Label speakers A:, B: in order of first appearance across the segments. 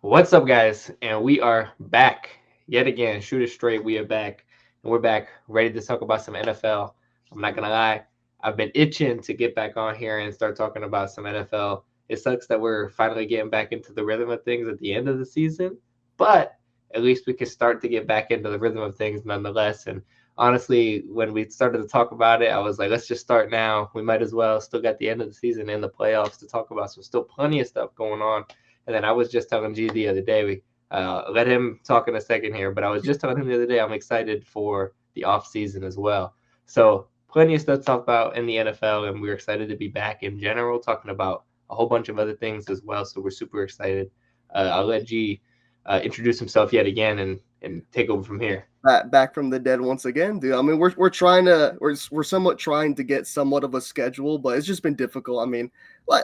A: What's up, guys? And we are back yet again. Shoot it straight. We are back, and we're back ready to talk about some NFL. I'm not gonna lie, I've been itching to get back on here and start talking about some NFL. It sucks that we're finally getting back into the rhythm of things at the end of the season, but at least we can start to get back into the rhythm of things nonetheless. And honestly, when we started to talk about it, I was like, let's just start now. We might as well. Still got the end of the season and the playoffs to talk about, so still plenty of stuff going on. And then I was just telling G the other day, we let him talk in a second here, but I was just telling him the other day I'm excited for the off season as well. So plenty of stuff to talk about in the NFL, and we're excited to be back in general, talking about a whole bunch of other things as well. So we're super excited. I'll let G introduce himself yet again and take over from here.
B: Back from the dead once again, dude. I mean, we're trying to we're somewhat trying to get somewhat of a schedule, but it's just been difficult. I mean,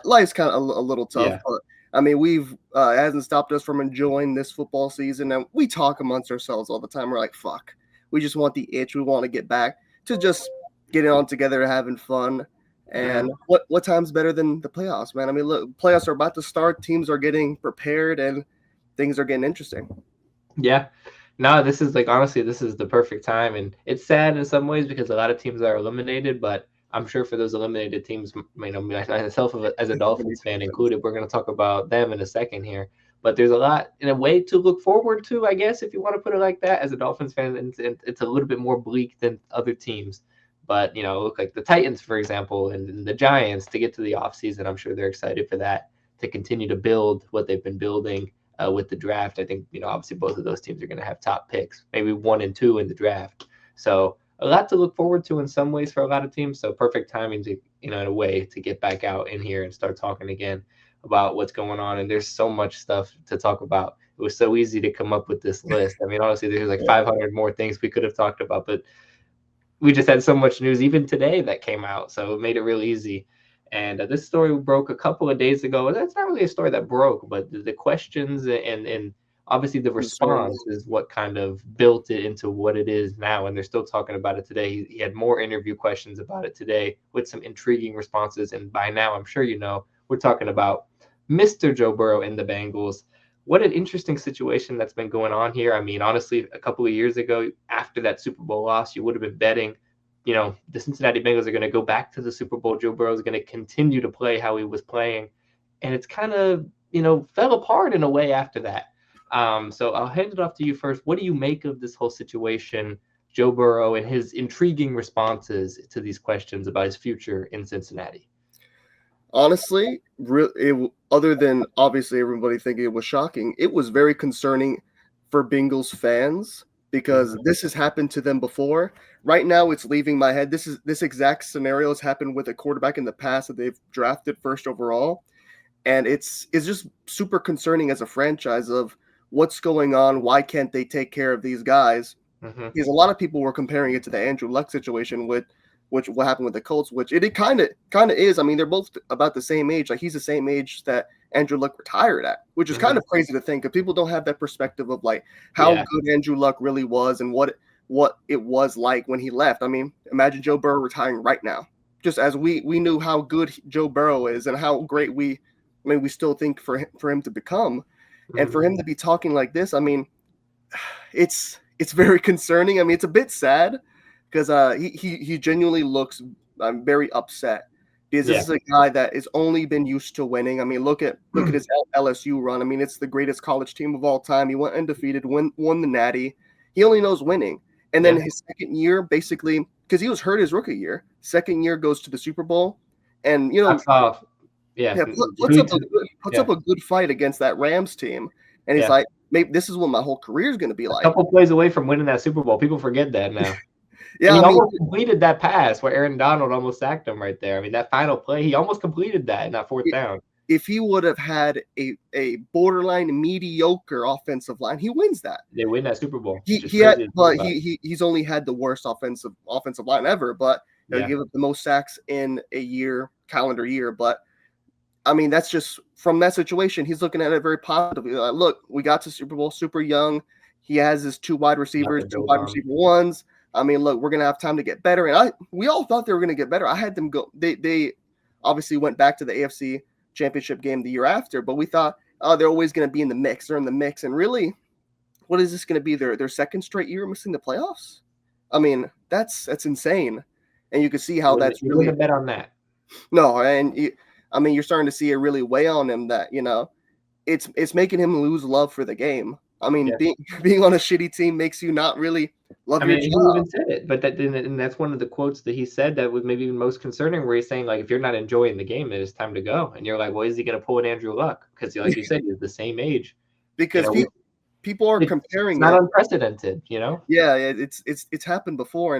B: life's kind of a little tough,
A: Yeah.
B: but I mean, we've it hasn't stopped us from enjoying this football season, and we talk amongst ourselves all the time. We're like, fuck, we just want the itch. We want to get back to just getting on together, having fun. And what time's better than the playoffs, man? I mean, look, playoffs are about to start. Teams are getting prepared, and things are getting interesting.
A: Yeah. No, this is like honestly, this is the perfect time, and it's sad in some ways because a lot of teams are eliminated. But I'm sure for those eliminated teams, myself as a Dolphins fan included, we're going to talk about them in a second here. But there's a lot in a way to look forward to, I guess, if you want to put it like that. As a Dolphins fan, it's a little bit more bleak than other teams. But look like the Titans, for example, and the Giants to get to the offseason. I'm sure they're excited for that to continue to build what they've been building with the draft. I think, obviously both of those teams are going to have top picks, maybe 1 and 2 in the draft. So a lot to look forward to in some ways for a lot of teams. So perfect timing to, in a way to get back out in here and start talking again about what's going on. And there's so much stuff to talk about. It was so easy to come up with this list. I mean, honestly, there's like 500 more things we could have talked about, but we just had so much news even today that came out. So it made it real easy. And this story broke a couple of days ago. That's not really a story that broke, but the questions and obviously the response is what kind of built it into what it is now. And they're still talking about it today. He had more interview questions about it today with some intriguing responses. And by now, I'm sure we're talking about Mr. Joe Burrow and the Bengals. What an interesting situation that's been going on here. I mean, honestly, a couple of years ago, after that Super Bowl loss, you would have been betting the Cincinnati Bengals are going to go back to the Super Bowl. Joe Burrow is going to continue to play how he was playing. And it's kind of, fell apart in a way after that. So I'll hand it off to you first. What do you make of this whole situation, Joe Burrow, and his intriguing responses to these questions about his future in Cincinnati?
B: Honestly, other than obviously everybody thinking it was shocking, it was very concerning for Bengals fans because this has happened to them before. Right now, it's leaving my head. This exact scenario has happened with a quarterback in the past that they've drafted first overall, and it's just super concerning as a franchise of what's going on. Why can't they take care of these guys? Because a lot of people were comparing it to the Andrew Luck situation with what happened with the Colts, which it kind of is. I mean, they're both about the same age. Like he's the same age that Andrew Luck retired at, which is kind of crazy to think because people don't have that perspective of like how good Andrew Luck really was and what it was like when he left. I mean, imagine Joe Burrow retiring right now. Just as we knew how good Joe Burrow is and how great we still think for him to become, and for him to be talking like this. I mean, it's very concerning. I mean, it's a bit sad because he genuinely looks very upset because this is a guy that has only been used to winning. I mean, look at his LSU run. I mean, it's the greatest college team of all time. He went undefeated, won the Natty. He only knows winning. And then his second year, basically, because he was hurt his rookie year, second year goes to the Super Bowl, and puts up a good fight against that Rams team. And he's like, maybe this is what my whole career is going to be like.
A: A couple plays away from winning that Super Bowl. People forget that now.
B: He
A: almost completed that pass where Aaron Donald almost sacked him right there. I mean, that final play, he almost completed that in that fourth down.
B: If he would have had a borderline mediocre offensive line, he wins that.
A: They win that Super Bowl.
B: He's only had the worst offensive line ever, but give up the most sacks in a calendar year. But I mean, that's just from that situation. He's looking at it very positively. Like, look, we got to Super Bowl super young. He has his two wide receiver ones. I mean, look, we're gonna have time to get better, and we all thought they were gonna get better. I had them go. They obviously went back to the AFC Championship game the year after, but we thought, oh, they're always going to be in the mix. They're in the mix, and really, what is this going to be? Their second straight year missing the playoffs? I mean, that's insane, and you can see how that's
A: You
B: really
A: wouldn't bet on that.
B: no. And I mean, you're starting to see it really weigh on him. That it's making him lose love for the game. I mean,
A: Yeah.
B: being on a shitty team makes you not really love
A: I
B: your
A: mean, he
B: job.
A: even said it, but and that's one of the quotes that he said that was maybe even most concerning, where he's saying, like, if you're not enjoying the game, then it's time to go. And you're like, well, is he going to pull an Andrew Luck? Because, like you said, he's the same age.
B: Because people are
A: It's
B: comparing
A: not
B: it.
A: unprecedented, you know?
B: Yeah, it's happened before,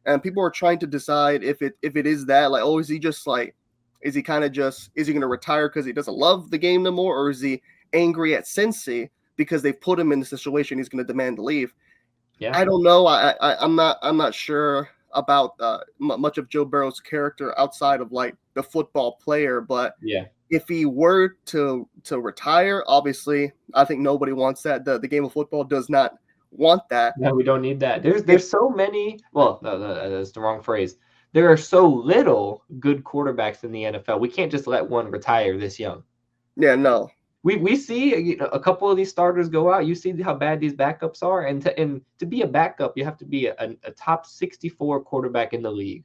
B: and people are trying to decide if it is that, like, oh, is he just like, is he kind of just, is he going to retire because he doesn't love the game no more, or is he angry at Cincy because they've put him in the situation he's going to demand to leave?
A: Yeah.
B: I don't know. I'm not sure about much of Joe Burrow's character outside of like the football player, but
A: Yeah.
B: if he were to retire, obviously, I think nobody wants that. The game of football does not want that.
A: No, we don't need that. There's so many. Well, no, that's the wrong phrase. There are so little good quarterbacks in the NFL. We can't just let one retire this young.
B: Yeah, no.
A: We see a couple of these starters go out. You see how bad these backups are, and to be a backup, you have to be a top 64 quarterback in the league,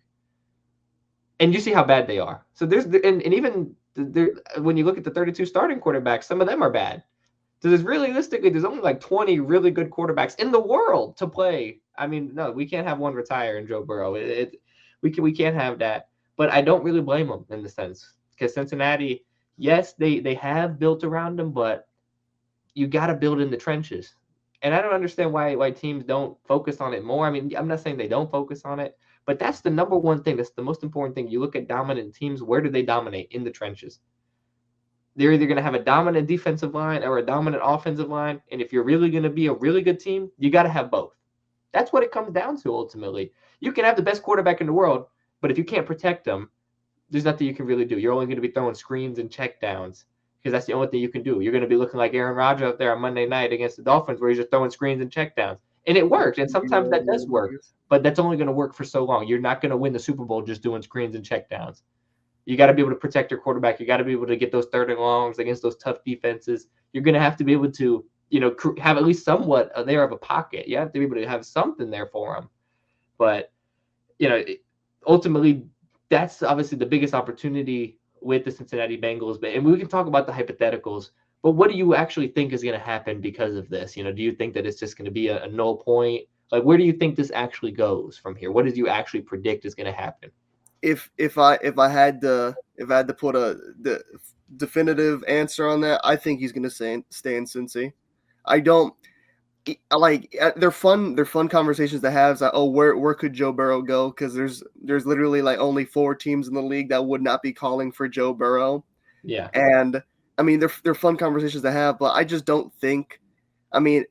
A: and you see how bad they are. So and even there, when you look at the 32 starting quarterbacks, some of them are bad. So realistically, there's only like 20 really good quarterbacks in the world to play. I mean, no, we can't have one retire in Joe Burrow. We can't have that. But I don't really blame them in the sense, because Cincinnati, yes, they have built around them, but you got to build in the trenches. And I don't understand why teams don't focus on it more. I mean, I'm not saying they don't focus on it, but that's the number one thing. That's the most important thing. You look at dominant teams, where do they dominate? In the trenches. They're either going to have a dominant defensive line or a dominant offensive line. And if you're really going to be a really good team, you got to have both. That's what it comes down to ultimately. You can have the best quarterback in the world, but if you can't protect them, there's nothing you can really do. You're only going to be throwing screens and check downs, because that's the only thing you can do. You're going to be looking like Aaron Rodgers out there on Monday night against the Dolphins, where he's just throwing screens and check downs. And it works. And sometimes that does work, but that's only going to work for so long. You're not going to win the Super Bowl just doing screens and check downs. You got to be able to protect your quarterback. You got to be able to get those third and longs against those tough defenses. You're going to have to be able to, have at least somewhat there of a pocket. You have to be able to have something there for them. But, ultimately, that's obviously the biggest opportunity with the Cincinnati Bengals. And we can talk about the hypotheticals, but what do you actually think is going to happen because of this? Do you think that it's just going to be a null point? Like, where do you think this actually goes from here? What did you actually predict is going to happen?
B: If I had to put the definitive answer on that, I think he's going to stay in Cincy. I don't like, they're fun conversations to have. Like, oh, where could Joe Burrow go? Because there's literally like only 4 teams in the league that would not be calling for Joe Burrow.
A: Yeah,
B: and I mean, they're fun conversations to have, but I just don't think. I mean,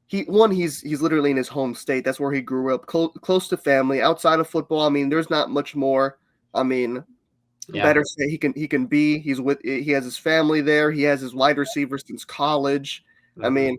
B: he's literally in his home state. That's where he grew up, close to family. Outside of football, I mean, there's not much more. I mean, better say he can be. He has his family there. He has his wide receivers since college. Mm-hmm. I mean,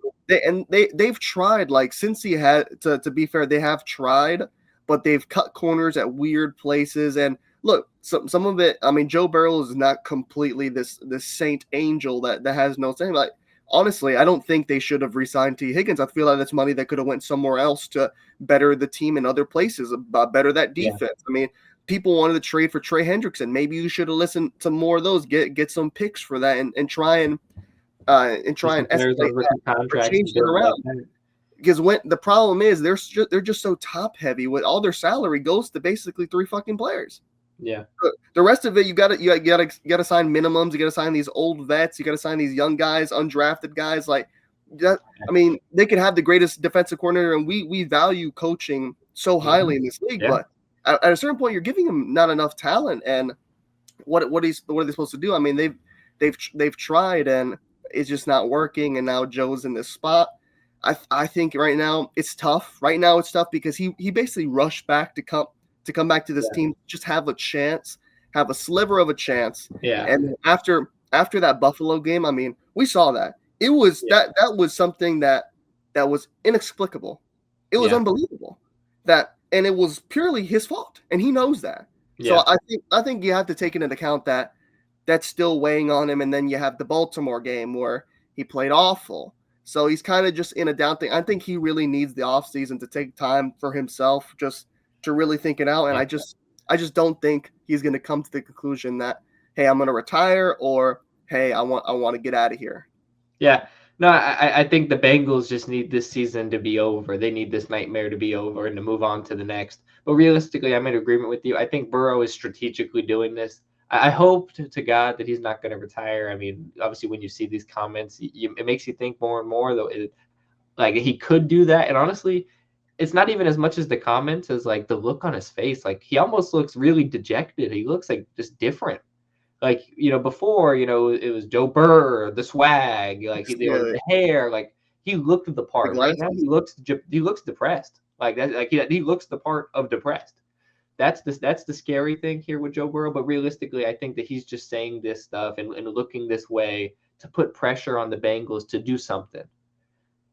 B: they've tried, like, since he had to be fair, they have tried, but they've cut corners at weird places. And look, some of it. I mean, Joe Burrow is not completely this saint angel that has no saying. Like, honestly, I don't think they should have re-signed T. Higgins. I feel like that's money that could have went somewhere else to better the team in other places, better that defense. Yeah. I mean, people wanted to trade for Trey Hendrickson. Maybe you should have listened to more of those. Get some picks for that and try and escalate that, change it around. Because when the problem is they're just so top heavy with all their salary goes to basically 3 fucking players.
A: Yeah.
B: The rest of it, you gotta sign minimums. You gotta sign these old vets. You gotta sign these young guys, undrafted guys. Like that. I mean, they could have the greatest defensive coordinator, and we value coaching so highly in this league. Yeah. But at a certain point, you're giving them not enough talent. And what are they supposed to do? I mean, they've tried, and it's just not working. And now Joe's in this spot. I think right now it's tough. Right now it's tough because he basically rushed back to come back to this team, just have a chance, have a sliver of a chance.
A: Yeah.
B: And after that Buffalo game, I mean, we saw that. It was that was something that was inexplicable. It was unbelievable. And it was purely his fault, and he knows that. Yeah. So I think you have to take into account that that's still weighing on him. And then you have the Baltimore game where he played awful. So he's kind of just in a down thing. I think he really needs the offseason to take time for himself, just to really think it out. And I just don't think he's going to come to the conclusion that, hey, I'm going to retire, or hey, I want to get out of here.
A: Yeah. No, I think the Bengals just need this season to be over. They need this nightmare to be over and to move on to the next. But realistically, I'm in agreement with you. I think Burrow is strategically doing this. I hope to God that he's not going to retire. I mean, obviously, when you see these comments, it makes you think more and more, though. Like, he could do that. And honestly, it's not even as much as the comments as like the look on his face. Like, he almost looks really dejected. He looks like just different. Like, before, it was Joe Burr, the swag, like the hair, like he looked the part. Right now, he looks depressed. Like that, like he looks the part of depressed. That's the scary thing here with Joe Burrow. But realistically, I think that he's just saying this stuff and looking this way to put pressure on the Bengals to do something.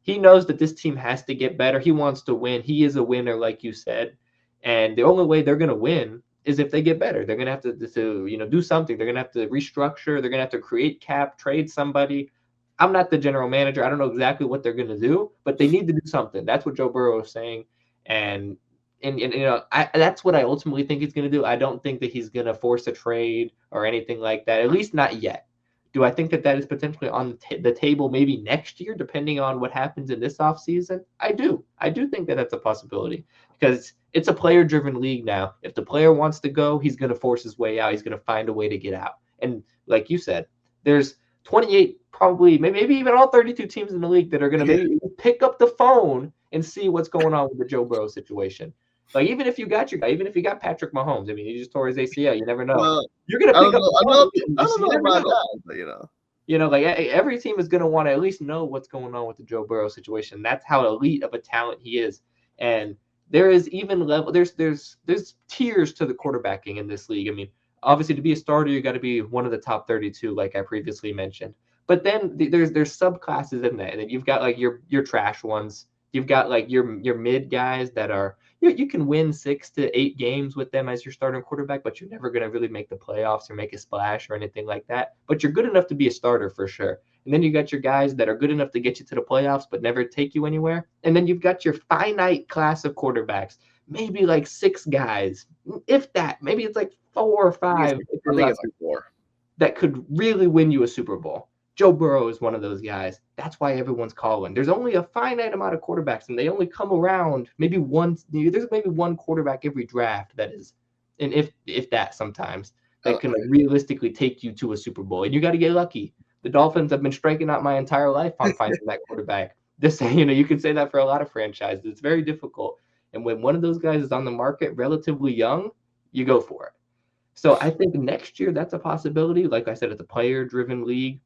A: He knows that this team has to get better. He wants to win. He is a winner, like you said, and the only way they're going to win is if they get better. They're going to have to do something. They're going to have to restructure. They're going to have to create cap, trade somebody. I'm not the general manager. I don't know exactly what they're going to do, but they need to do something. That's what Joe Burrow is saying, and that's what I ultimately think he's going to do. I don't think that he's going to force a trade or anything like that. At least not yet. Do I think that is potentially on the table maybe next year, depending on what happens in this offseason? I do. I do think that that's a possibility because it's a player-driven league now. If the player wants to go, he's going to force his way out. He's going to find a way to get out. And like you said, there's 28, probably maybe even all 32 teams in the league that are going to maybe pick up the phone and see what's going on with the Joe Burrow situation. Like, even if you got your guy, even if you got Patrick Mahomes, I mean, he just tore his ACL. You never know.
B: Well,
A: you're going to pick up the phone.
B: I don't know about that, but
A: like every team is going to want to at least know what's going on with the Joe Burrow situation. That's how elite of a talent he is. And there is even level. There's tiers to the quarterbacking in this league. I mean, obviously, to be a starter, you got to be one of the top 32, like I previously mentioned. But then there's subclasses in that, and then you've got like your trash ones. You've got like your mid guys that are you can win 6 to 8 games with them as your starting quarterback, but you're never going to really make the playoffs or make a splash or anything like that. But you're good enough to be a starter for sure. And then you got your guys that are good enough to get you to the playoffs, but never take you anywhere. And then you've got your finite class of quarterbacks, maybe like 6 guys, if that. Maybe it's like 4 or 5.
B: I think it's 4
A: that could really win you a Super Bowl. Joe Burrow is one of those guys. That's why everyone's calling. There's only a finite amount of quarterbacks, and they only come around maybe once. There's maybe one quarterback every draft that is, and if that sometimes, that can realistically take you to a Super Bowl. And you got to get lucky. The Dolphins have been striking out my entire life on finding that quarterback. You can say that for a lot of franchises. It's very difficult. And when one of those guys is on the market relatively young, you go for it. So I think next year that's a possibility. Like I said, it's a player-driven league,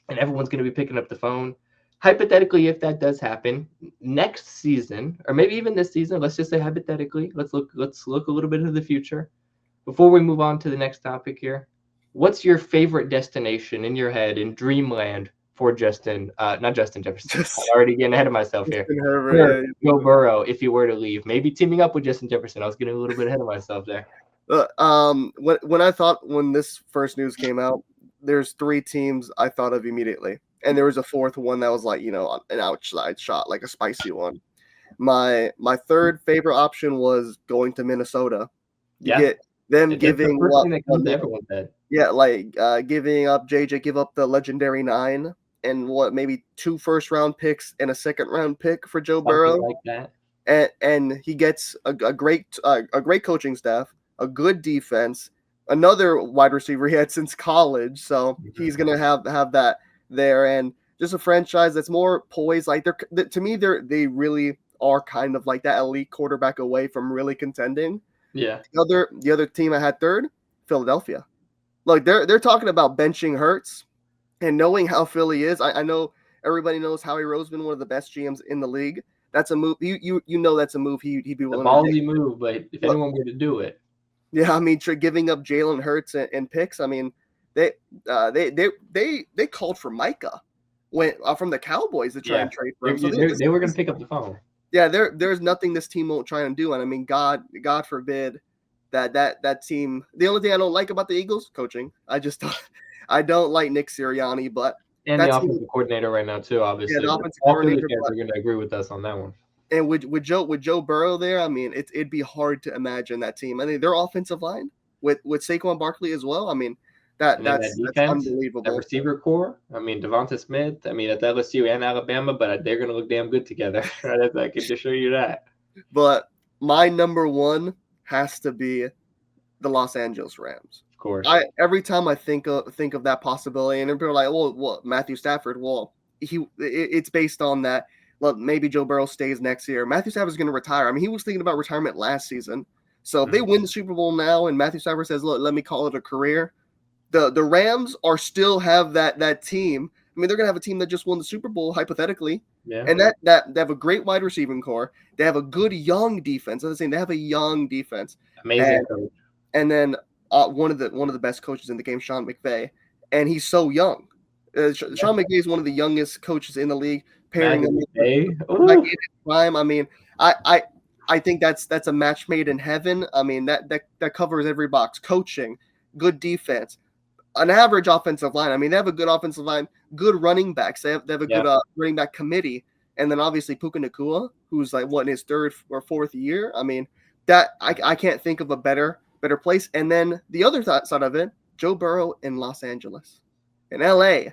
A: and everyone's going to be picking up the phone. Hypothetically, if that does happen next season, or maybe even this season, let's just say hypothetically, let's look a little bit into the future. Before we move on to the next topic here, what's your favorite destination in your head in Dreamland for not Justin Jefferson? I'm already getting ahead of myself here. Joe Burrow, if you were to leave, maybe teaming up with Justin Jefferson. I was getting a little bit ahead of myself there.
B: When this first news came out, there's 3 teams I thought of immediately, and there was a 4th one that was like, an outside shot, like a spicy one. My third favorite option was going to Minnesota. Get them giving up.
A: Everyone's head.
B: Yeah, like giving up JJ, give up the legendary 9 and maybe 2 first-round picks and a second-round pick for Joe Burrow.
A: Like that.
B: And he gets a great coaching staff, a good defense, another wide receiver he had since college, so he's gonna have that there, and just a franchise that's more poised. Like to me, they really are kind of like that elite quarterback away from really contending.
A: Yeah.
B: The other team I had third, Philadelphia. Like they're talking about benching Hurts, and knowing how Philly is, I know everybody knows Howie Roseman, one of the best GMs in the league. That's a move. You know that's a move he'd be willing to take.
A: A ballsy move, but if anyone were to do it.
B: Yeah, I mean, giving up Jalen Hurts and picks. I mean, they called for Micah from the Cowboys to try and trade for him. So
A: they were going to pick up the phone.
B: Yeah, there's nothing this team won't try and do, and I mean, God forbid that team. The only thing I don't like about the Eagles, coaching. I don't like Nick Sirianni, but
A: And the
B: that team,
A: offensive coordinator right now too,
B: yeah,
A: obviously.
B: the
A: But
B: offensive
A: all Philly
B: coordinator.
A: fans are going to agree with us on that one.
B: And with Joe Burrow there, I mean, it'd be hard to imagine that team. I mean, their offensive line with Saquon Barkley as well. I mean,
A: And then that
B: that's
A: defense, that
B: unbelievable.
A: receiver core. I mean, Devonta Smith. I mean, at LSU and Alabama, but they're going to look damn good together. I can assure you that.
B: But my number one has to be the Los Angeles Rams.
A: Of course.
B: Every time I think of that possibility, and people are like, well, Matthew Stafford. Well, it's based on that. Look, maybe Joe Burrow stays next year. Matthew Stafford's going to retire. I mean, he was thinking about retirement last season. So if they win the Super Bowl now, and Matthew Stafford says, "Look, let me call it a career," the Rams are still have that team. I mean, they're going to have a team that just won the Super Bowl hypothetically,
A: Yeah.
B: and that they have a great wide receiving core. They have a good young defense. I'm saying they have a young defense.
A: Amazing coach.
B: And then one of the best coaches in the game, Sean McVay, and he's so young. Sean McVay is one of the youngest coaches in the league. Pairing them with prime. I mean, I think that's a match made in heaven. I mean, that covers every box: coaching, good defense, an average offensive line. I mean, they have a good offensive line, good running backs. They have a good running back committee, and then obviously Puka Nacua, who's like in his third or fourth year. I mean, that I can't think of a better place. And then the other side of it, Joe Burrow in Los Angeles, in LA.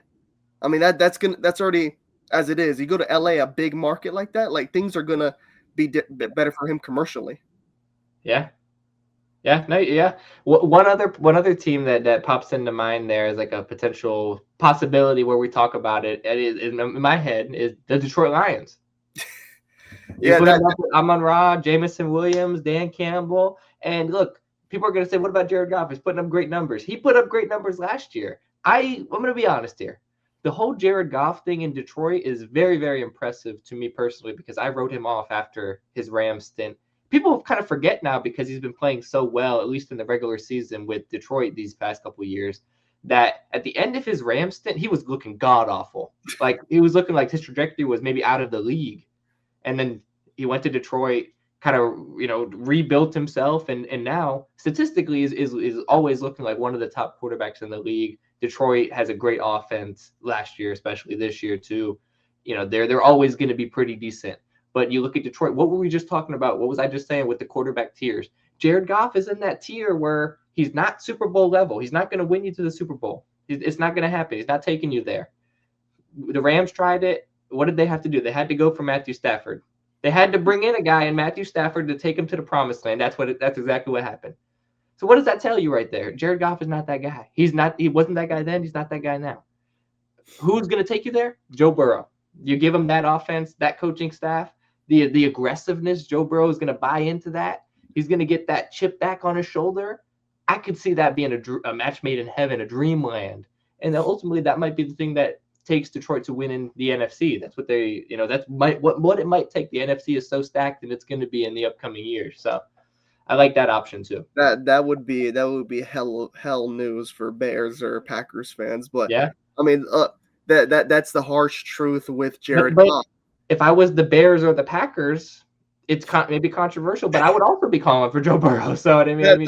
B: I mean, that's already as it is. You go to LA, a big market like that, like things are gonna be better for him commercially.
A: Yeah. One other team that pops into mind there is like a potential possibility where we talk about it. In my head is the Detroit Lions. Amon-Ra, Jameson Williams, Dan Campbell, and look, people are going to say, "What about Jared Goff? He's putting up great numbers." He put up great numbers last year. I'm going to be honest here. The whole Jared Goff thing in Detroit is very, very impressive to me personally because I wrote him off after his Rams stint. People kind of forget now because he's been playing so well, at least in the regular season with Detroit these past couple of years, that at the end of his Rams stint, he was looking god-awful. Like, he was looking like his trajectory was maybe out of the league. And then he went to Detroit, kind of, rebuilt himself, and now statistically is always looking like one of the top quarterbacks in the league. Detroit has a great offense last year, especially this year too. They're always going to be pretty decent. But you look at Detroit, what were we just talking about? What was I just saying with the quarterback tiers? Jared Goff is in that tier where he's not Super Bowl level. He's not going to win you to the Super Bowl. It's not going to happen. He's not taking you there. The Rams tried it. What did they have to do? They had to go for Matthew Stafford. They had to bring in a guy in Matthew Stafford to take him to the promised land. That's exactly what happened. So what does that tell you right there? Jared Goff is not that guy. He wasn't that guy then. He's not that guy now. Who's going to take you there? Joe Burrow. You give him that offense, that coaching staff, the aggressiveness. Joe Burrow is going to buy into that. He's going to get that chip back on his shoulder. I could see that being a match made in heaven, a dreamland. And then ultimately that might be the thing that takes Detroit to win in the NFC. That's what they, what it might take. The NFC is so stacked, and it's going to be in the upcoming years. So I like that option too.
B: That would be hell news for Bears or Packers fans. But
A: yeah,
B: I mean, that's the harsh truth with Jared Goff.
A: If I was the Bears or the Packers, it's maybe controversial, but I would also be calling for Joe Burrow. So I mean, they're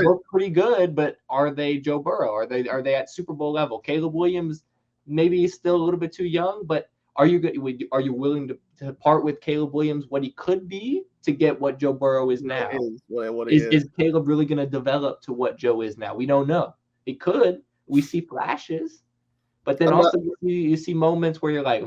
A: both pretty good, but are they Joe Burrow? Are they at Super Bowl level? Caleb Williams maybe still a little bit too young, but are you willing to part with Caleb Williams, what he could be, to get what Joe Burrow is now? Is Caleb really going to develop to what Joe is now? We don't know. He could. We see flashes, but then you see moments where you're like,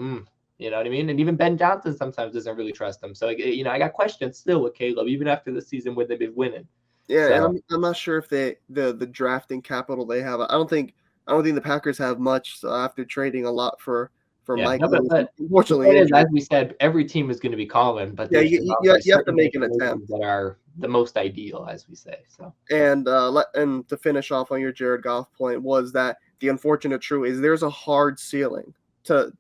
A: you know what I mean? And even Ben Johnson sometimes doesn't really trust him. So, I got questions still with Caleb, even after the season where they've been winning.
B: Yeah, so. And I'm not sure if the drafting capital they have. I don't think the Packers have much after trading a lot for Mike.
A: But unfortunately, as we said, every team is going to be calling. But
B: you have to make an attempt
A: that are the most ideal, as we say. So
B: and to finish off on your Jared Goff point was that the unfortunate truth is there's a hard ceiling to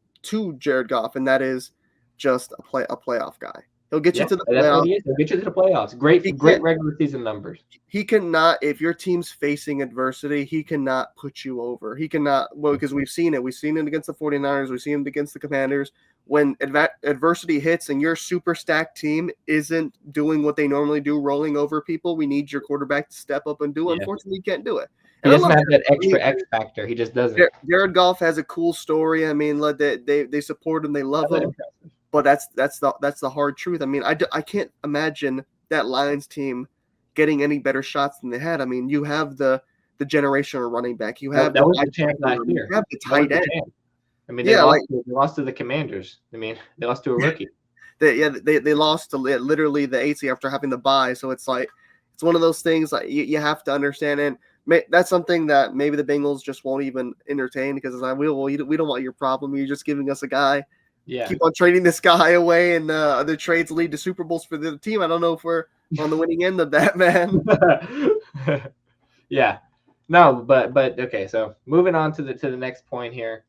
B: Jared Goff, and that is just a playoff guy. He'll get you
A: Yeah,
B: to the
A: that's what
B: playoffs.
A: he is. He'll get you to the playoffs.
B: He
A: Great
B: can't.
A: regular season numbers.
B: He cannot. If your team's facing adversity, he cannot put you over. He cannot. Well, because we've seen it. We've seen it against the 49ers. We've seen it against the Commanders. When adversity hits and your super stacked team isn't doing what they normally do, rolling over people, we need your quarterback to step up and do.
A: Yeah.
B: Unfortunately, he can't do it.
A: He
B: And I
A: doesn't
B: love
A: have that
B: that. I mean,
A: extra X factor. He just doesn't.
B: Jared Goff has a cool story. I mean, they support him, they love him. But that's the hard truth. I mean, I can't imagine that Lions team getting any better shots than they had. I mean, you have the generational running back. You have
A: that was the chance last year.
B: You have the tight end.
A: I mean, they lost to the Commanders. I mean, they lost to a rookie.
B: They lost to literally the 8th after having the bye. So it's like it's one of those things like you have to understand, and that's something that maybe the Bengals just won't even entertain because it's like, we don't want your problem. You're just giving us a guy.
A: Yeah.
B: Keep on trading this guy away, and the trades lead to Super Bowls for the team. I don't know if we're on the winning end of that, man.
A: Yeah. No, but okay. So moving on to the next point here.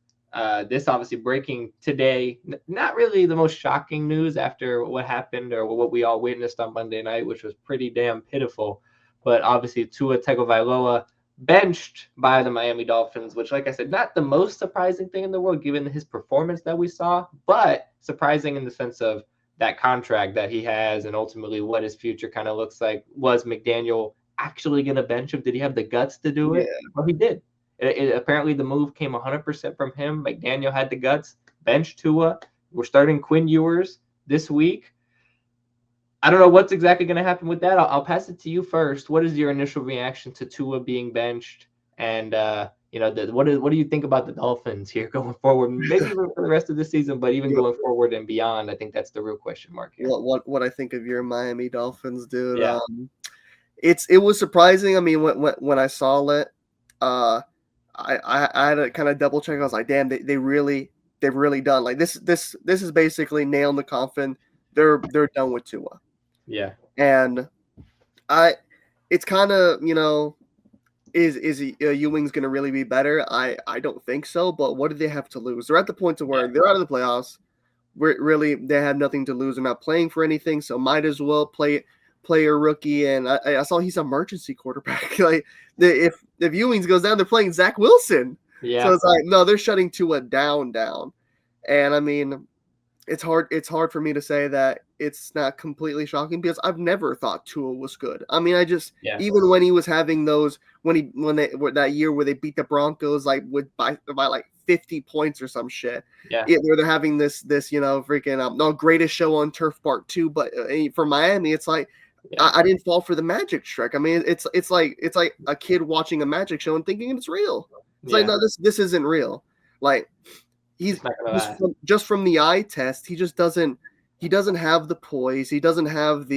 A: This obviously breaking today. Not really the most shocking news after what happened or what we all witnessed on Monday night, which was pretty damn pitiful. But obviously, Tua Tagovailoa benched by the Miami Dolphins, which, like I said, not the most surprising thing in the world given his performance that we saw, but surprising in the sense of that contract that he has and ultimately what his future kind of looks like. Was McDaniel actually going to bench him? Did he have the guts to do it?
B: Yeah.
A: Well, he did. Apparently, the move came 100% from him. McDaniel had the guts, benched Tua. We're starting Quinn Ewers this week. I don't know what's exactly going to happen with that. I'll pass it to you first. What is your initial reaction to Tua being benched? And, what do you think about the Dolphins here going forward? Maybe even for the rest of the season, but even going forward and beyond, I think that's the real question mark here.
B: What I think of your Miami Dolphins, dude.
A: Yeah.
B: It was surprising. I mean, when I saw it, I had to kind of double check. I was like, damn, they've really done like this is basically nail in the coffin. They're done with Tua.
A: Yeah.
B: And it's kind of, is Ewing's going to really be better? I don't think so, but what do they have to lose? They're at the point to where they're out of the playoffs. Really, they have nothing to lose. They're not playing for anything, so might as well play a rookie. And I saw he's an emergency quarterback. Like if Ewing's goes down, they're playing Zach Wilson.
A: Yeah.
B: So it's like, no, they're shutting Tua down. And I mean, it's hard for me to say that it's not completely shocking because I've never thought Tua was good. I mean, even when he was having those when that year where they beat the Broncos like by like 50 points or some shit.
A: Yeah.
B: Where they're having this freaking no greatest show on turf part 2, but for Miami it's like I didn't fall for the magic trick. I mean, it's like a kid watching a magic show and thinking it's real. It's like, no, this isn't real. Like he's just from the eye test, he doesn't have the poise. He doesn't have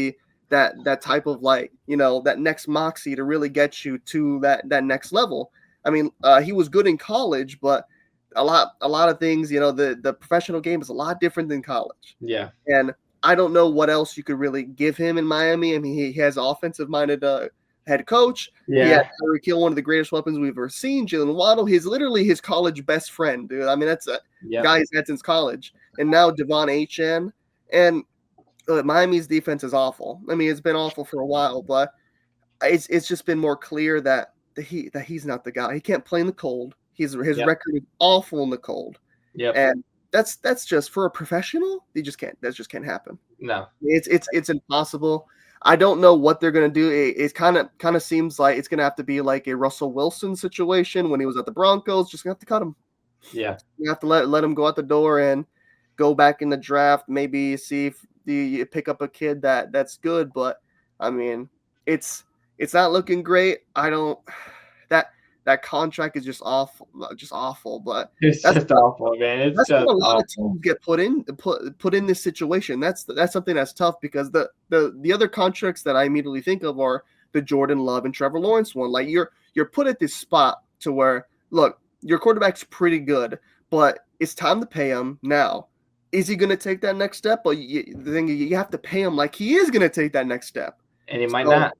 B: that type of like, that next moxie to really get you to that next level. I mean, he was good in college, but a lot of things, the professional game is a lot different than college.
A: Yeah.
B: And I don't know what else you could really give him in Miami. I mean, he has offensive-minded head coach.
A: Yeah.
B: He had Tyreek Hill, one of the greatest weapons we've ever seen. Jalen Waddle, he's literally his college best friend, dude. I mean, that's a guy he's had since college. And now Devon Achane. And Miami's defense is awful. I mean, it's been awful for a while, but it's just been more clear that he's not the guy. He can't play in the cold. His record is awful in the cold.
A: Yeah.
B: And that's just for a professional. That just can't happen.
A: No,
B: it's impossible. I don't know what they're gonna do. It kind of seems like it's gonna have to be like a Russell Wilson situation when he was at the Broncos. Just gonna have to cut him.
A: Yeah,
B: you have to let him go out the door and go back in the draft. Maybe see if you pick up a kid that's good. But I mean, it's not looking great. That contract is just awful, But
A: it's just awful, man. It's just
B: a lot of teams get put in this situation. That's something that's tough because the other contracts that I immediately think of are the Jordan Love and Trevor Lawrence one. Like you're put at this spot to where, look, your quarterback's pretty good, but it's time to pay him now. Is he going to take that next step? But the thing you have to pay him like he is going to take that next step,
A: and he might not.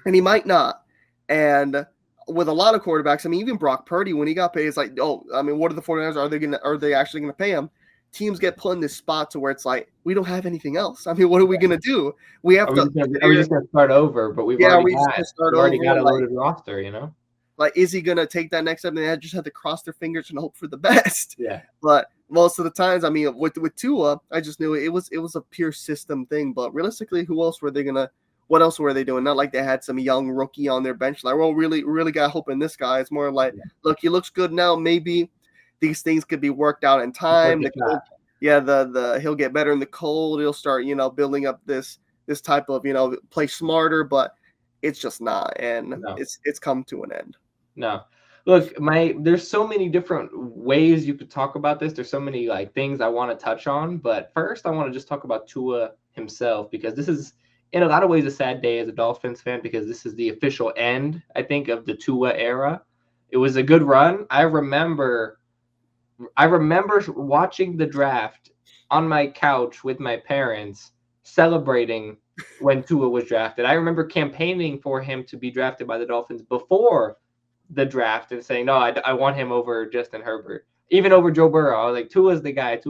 B: And he might not. And with a lot of quarterbacks, I mean, even Brock Purdy, when he got paid, it's like, oh, I mean, what are the 49ers? Are they actually going to pay him? teams get put in this spot to where it's like we don't have anything else. I mean, what are we gonna do? We have to.
A: Are we just gonna start over? But
B: Yeah, we just gonna start over.
A: a loaded roster, you know.
B: Like, is he gonna take that next step? And they just have to cross their fingers and hope for the best.
A: Yeah.
B: But most of the times, I mean, with Tua, I just knew it was a pure system thing. But realistically, who else were they gonna? What else were they doing? Not like they had some young rookie on their bench. Like, well, really got hope in this guy. It's more like, look, he looks good now. Maybe these things could be worked out in time. He'll get better in the cold. He'll start, building up this type of, play smarter. But it's just not, and it's come to an end.
A: No. Look, there's so many different ways you could talk about this. There's so many things I want to touch on, but first I want to just talk about Tua himself, because this is in a lot of ways a sad day as a Dolphins fan, because this is the official end, I think, of the Tua era. It was a good run. I remember watching the draft on my couch with my parents, celebrating when Tua was drafted. I remember campaigning for him to be drafted by the Dolphins before the draft and saying, no, I want him over Justin Herbert, even over Joe Burrow. I was like, Tua's the guy. I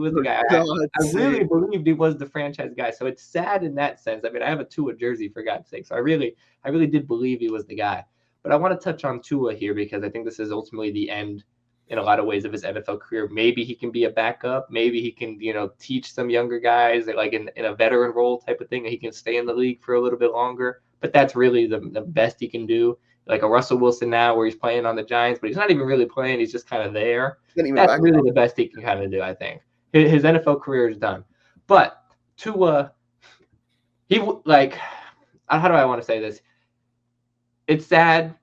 A: really believed he was the franchise guy. So it's sad in that sense. I mean, I have a Tua jersey, for God's sake. So I really did believe he was the guy. But I want to touch on Tua here, because I think this is ultimately the end in a lot of ways of his NFL career. Maybe he can be a backup. Maybe he can, teach some younger guys in a veteran role type of thing, and he can stay in the league for a little bit longer. But that's really the best he can do. Like a Russell Wilson now, where he's playing on the Giants, but he's not even really playing. He's just kind of there. That's really the best he can kind of do, I think. His NFL career is done. But Tua, how do I want to say this? It's sad.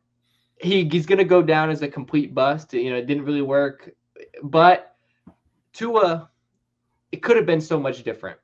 A: He's going to go down as a complete bust. It didn't really work. But Tua, it could have been so much different.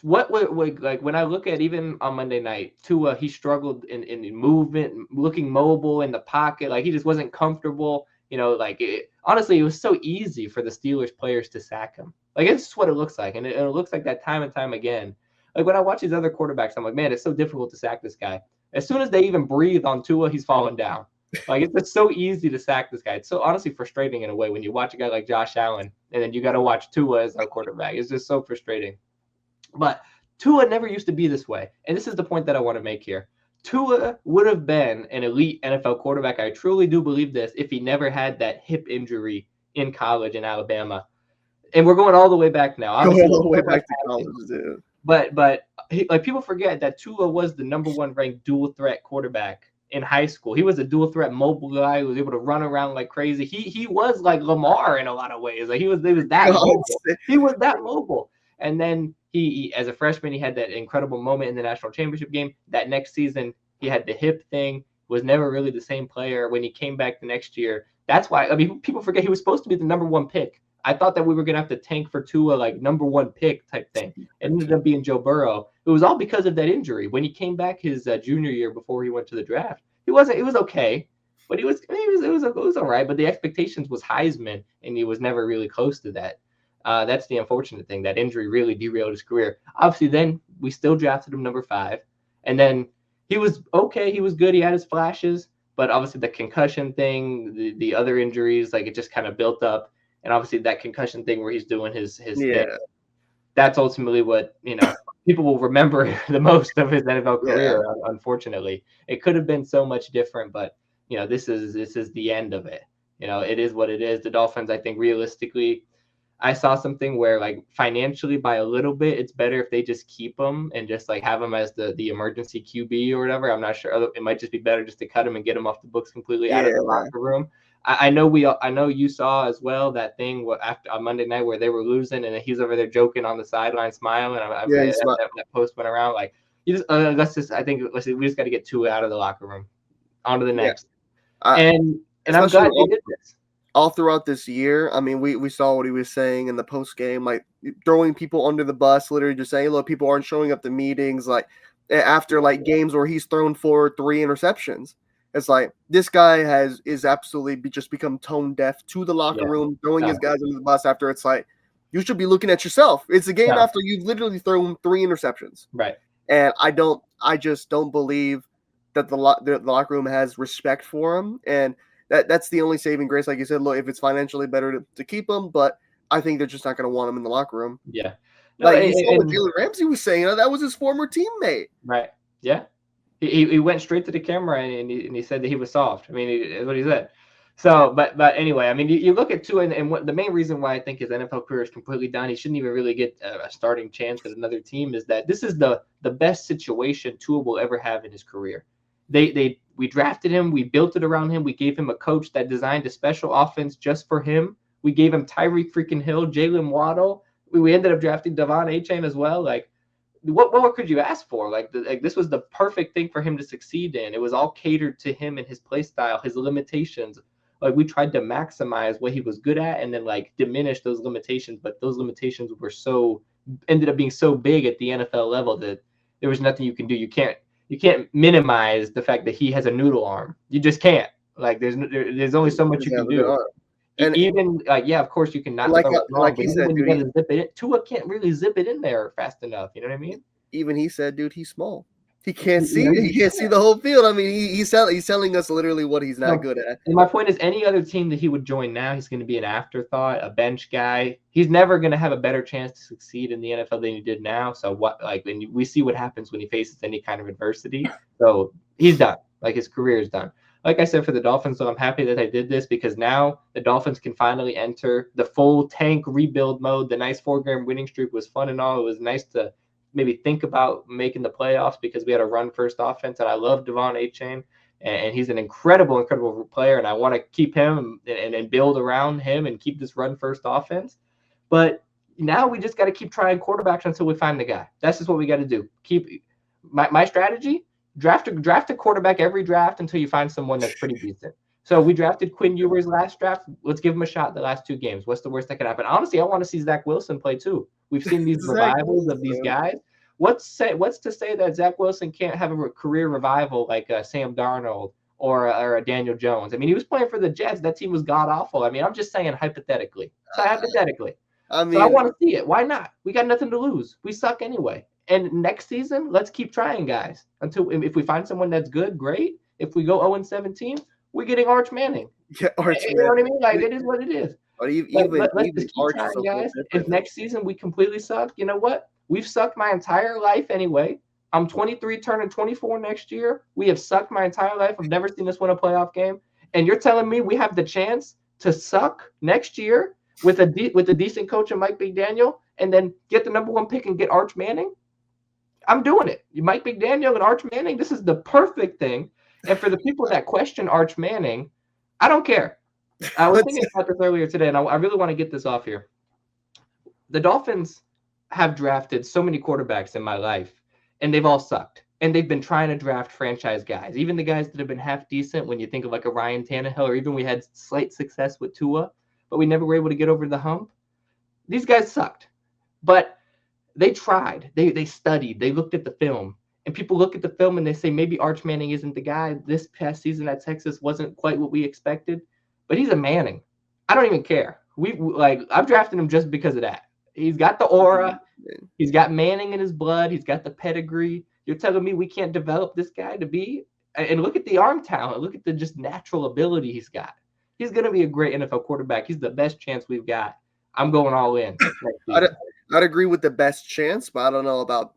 A: What when I look at even on Monday night, Tua, he struggled in movement, looking mobile in the pocket. Like, he just wasn't comfortable. Honestly, it was so easy for the Steelers players to sack him. Like, it's just what it looks like. And it looks like that time and time again. Like, when I watch these other quarterbacks, I'm like, man, it's so difficult to sack this guy. As soon as they even breathe on Tua, he's falling down. Like, it's so easy to sack this guy. It's so honestly frustrating in a way when you watch a guy like Josh Allen, and then you got to watch Tua as our quarterback. It's just so frustrating. But Tua never used to be this way. And this is the point that I want to make here. Tua would have been an elite NFL quarterback. I truly do believe this, if he never had that hip injury in college in Alabama. And we're going all the way back now.
B: Going all the way back to college, dude.
A: But people forget that Tua was the number one ranked dual threat quarterback in high school. He was a dual threat mobile guy who was able to run around like crazy. He was like Lamar in a lot of ways. Like, he was that mobile. He was that mobile. And then he, as a freshman, he had that incredible moment in the national championship game. That next season, he had the hip thing, was never really the same player. When he came back the next year, that's why, people forget he was supposed to be the number one pick. I thought that we were going to have to tank for Tua, like number one pick type thing. It ended up being Joe Burrow. It was all because of that injury. When he came back his junior year before he went to the draft, it was okay, but it was all right. But the expectations was Heisman, and he was never really close to that. That's the unfortunate thing. That injury really derailed his career. Obviously, then we still drafted him number 5. And then he was okay. He was good. He had his flashes. But obviously the concussion thing, the other injuries, like, it just kind of built up. And obviously that concussion thing where he's doing his thing, that's ultimately what, people will remember the most of his NFL career, unfortunately. It could have been so much different, but, this is the end of it. It is what it is. The Dolphins, I think, realistically, I saw something where, like, financially by a little bit, it's better if they just keep him and just have him as the emergency QB or whatever. I'm not sure. It might just be better just to cut him and get him off the books completely out of the locker room. I know you saw as well that thing after on Monday night where they were losing and he's over there joking on the sideline, smiling. That post went around. Like, you just I think we just got to get Tua out of the locker room, on to the next. And I'm glad they did this.
B: All throughout this year, I mean, we saw what he was saying in the post game, like throwing people under the bus, literally just saying, look, people aren't showing up to meetings, like after games where he's thrown for 3 interceptions. It's like, this guy is absolutely just become tone deaf to the locker room, throwing his guys under the bus after. It's like, you should be looking at yourself. It's a game after you've literally thrown 3 interceptions.
A: Right.
B: And I just don't believe that the locker room has respect for him. And that's the only saving grace. Like you said, look, if it's financially better to keep him, but I think they're just not going to want him in the locker room.
A: Yeah. No,
B: Like you saw what Jalen Ramsey was saying. That was his former teammate.
A: Right. Yeah. He went straight to the camera and he said that he was soft. I mean, that's what he said. So, but anyway, I mean, you look at Tua, and what the main reason why I think his NFL career is completely done, he shouldn't even really get a starting chance at another team, is that this is the best situation Tua will ever have in his career. We drafted him, we built it around him, we gave him a coach that designed a special offense just for him. We gave him Tyreek freaking Hill, Jalen Waddle. We ended up drafting Devon Achane as well. Like, what could you ask for? Like this was the perfect thing for him to succeed in. It was all catered to him and his play style, his limitations. Like, we tried to maximize what he was good at and then like diminish those limitations, but those limitations ended up being so big at the NFL level that there was nothing you can do. You can't minimize the fact that he has a noodle arm. You just can't. Like, there's only so much you can do. And even of course you can not
B: like he said,
A: dude, you zip it in, Tua can't really zip it in there fast enough. You know what I mean?
B: Even he said, dude, he's small. He can't see. He can't see the whole field. I mean, he's telling us literally what he's not good at.
A: And my point is, any other team that he would join now, he's going to be an afterthought, a bench guy. He's never going to have a better chance to succeed in the NFL than he did now. So when we see what happens when he faces any kind of adversity. So he's done. Like, his career is done. Like I said, for the Dolphins, so I'm happy that I did this, because now the Dolphins can finally enter the full tank rebuild mode. The nice 4-game winning streak was fun and all. It was nice to maybe think about making the playoffs because we had a run-first offense, and I love Devon Achane, and he's an incredible player, and I want to keep him and build around him and keep this run-first offense. But now we just got to keep trying quarterbacks until we find the guy. That's just what we got to do. Keep my strategy. Draft a quarterback every draft until you find someone that's pretty decent. So we drafted Quinn Ewers last draft. Let's give him a shot the last 2 games. What's the worst that could happen? Honestly, I want to see Zach Wilson play too. We've seen these revivals of these guys. What's to say that Zach Wilson can't have a career revival like Sam Darnold or a Daniel Jones? I mean, he was playing for the Jets. That team was god awful. I mean, I'm just saying hypothetically. So hypothetically. I want to see it. Why not? We got nothing to lose. We suck anyway. And next season, let's keep trying, guys. Until if we find someone that's good, great. If we go 0-17, we're getting Arch Manning.
B: Yeah, Arch Manning.
A: You know what I mean? Like, it is what it is.
B: But let's just keep
A: trying, guys. If next season we completely suck, you know what? We've sucked my entire life anyway. I'm 23, turning 24 next year. We have sucked my entire life. I've never seen us win a playoff game. And you're telling me we have the chance to suck next year with a decent coach and Mike McDaniel, and then get the number 1 pick and get Arch Manning? I'm doing it. Mike McDaniel and Arch Manning, this is the perfect thing. And for the people that question Arch Manning, I don't care. I was thinking about this earlier today, and I really want to get this off here. The Dolphins have drafted so many quarterbacks in my life, and they've all sucked. And they've been trying to draft franchise guys, even the guys that have been half decent when you think of like a Ryan Tannehill, or even we had slight success with Tua, but we never were able to get over the hump. These guys sucked. But they tried. They studied. They looked at the film. And people look at the film and they say, maybe Arch Manning isn't the guy. This past season at Texas wasn't quite what we expected. But he's a Manning. I don't even care. I've drafted him just because of that. He's got the aura. He's got Manning in his blood. He's got the pedigree. You're telling me we can't develop this guy to be? And look at the arm talent. Look at the just natural ability he's got. He's going to be a great NFL quarterback. He's the best chance we've got. I'm going all in.
B: I'd agree with the best chance, but I don't know about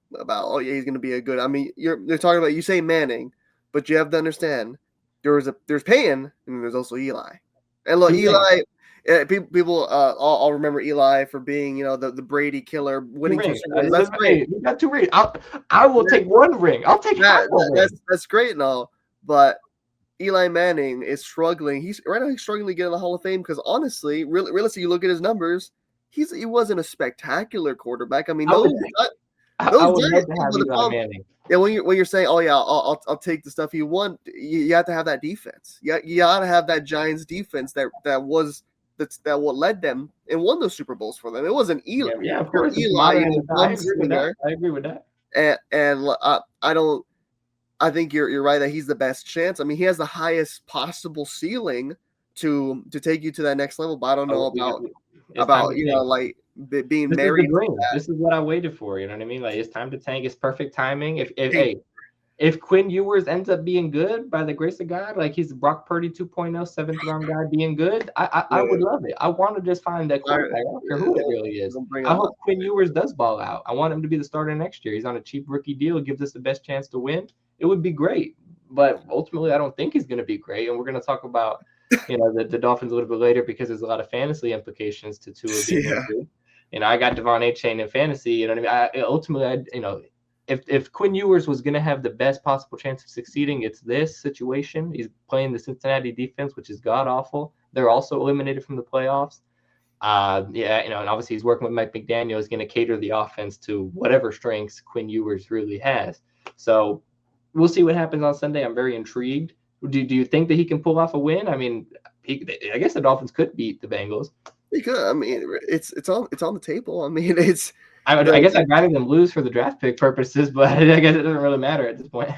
B: he's going to be a good. I mean, they're talking about, you say Manning, but you have to understand there's Payne and there's also Eli. And look, Eli, people all remember Eli for being, the Brady killer, winning 2 Super Bowls. That's great.
A: You got 2 rings. I will take 1 ring. I'll take
B: that's great and all, but Eli Manning is struggling. He's struggling to get in the Hall of Fame because honestly, realistically, you look at his numbers. He wasn't a spectacular quarterback. I mean,
A: I would love to have Eli Manning.
B: Yeah, when you're saying, oh yeah, I'll take the stuff you want, you have to have that defense. You got to have that Giants defense that what led them and won those Super Bowls for them. It wasn't Eli.
A: Yeah, of course. Eli. I agree with that.
B: And I think you're right that he's the best chance. I mean, he has the highest possible ceiling to take you to that next level. But I don't know about being married.
A: This is what I waited for. You know what I mean? Like, it's time to tank. It's perfect timing. if Quinn Ewers ends up being good by the grace of God, like he's Brock Purdy 2.0, seventh round guy being good, I would
B: Yeah,
A: love it. I want to just find that quarterback. I don't care who it really is.
B: don't bring
A: I
B: him
A: hope
B: up.
A: Quinn Ewers does ball out. I want him to be the starter next year. He's on a cheap rookie deal. It gives us the best chance to win. It would be great. But ultimately, I don't think he's going to be great. And we're going to talk about, the Dolphins a little bit later because there's a lot of fantasy implications to Tua being
B: Yeah,
A: injured. I got Devon A. Chain in fantasy. You know what I mean? If Quinn Ewers was going to have the best possible chance of succeeding, it's this situation. He's playing the Cincinnati defense, which is god awful. They're also eliminated from the playoffs. And obviously he's working with Mike McDaniel. Is going to cater the offense to whatever strengths Quinn Ewers really has. So we'll see what happens on Sunday. I'm very intrigued. Do you think that he can pull off a win? I mean, I guess the Dolphins could beat the Bengals.
B: because I mean, it's on the table. I mean, it's.
A: I guess I'd rather them lose for the draft pick purposes, but I guess it doesn't really matter at this point.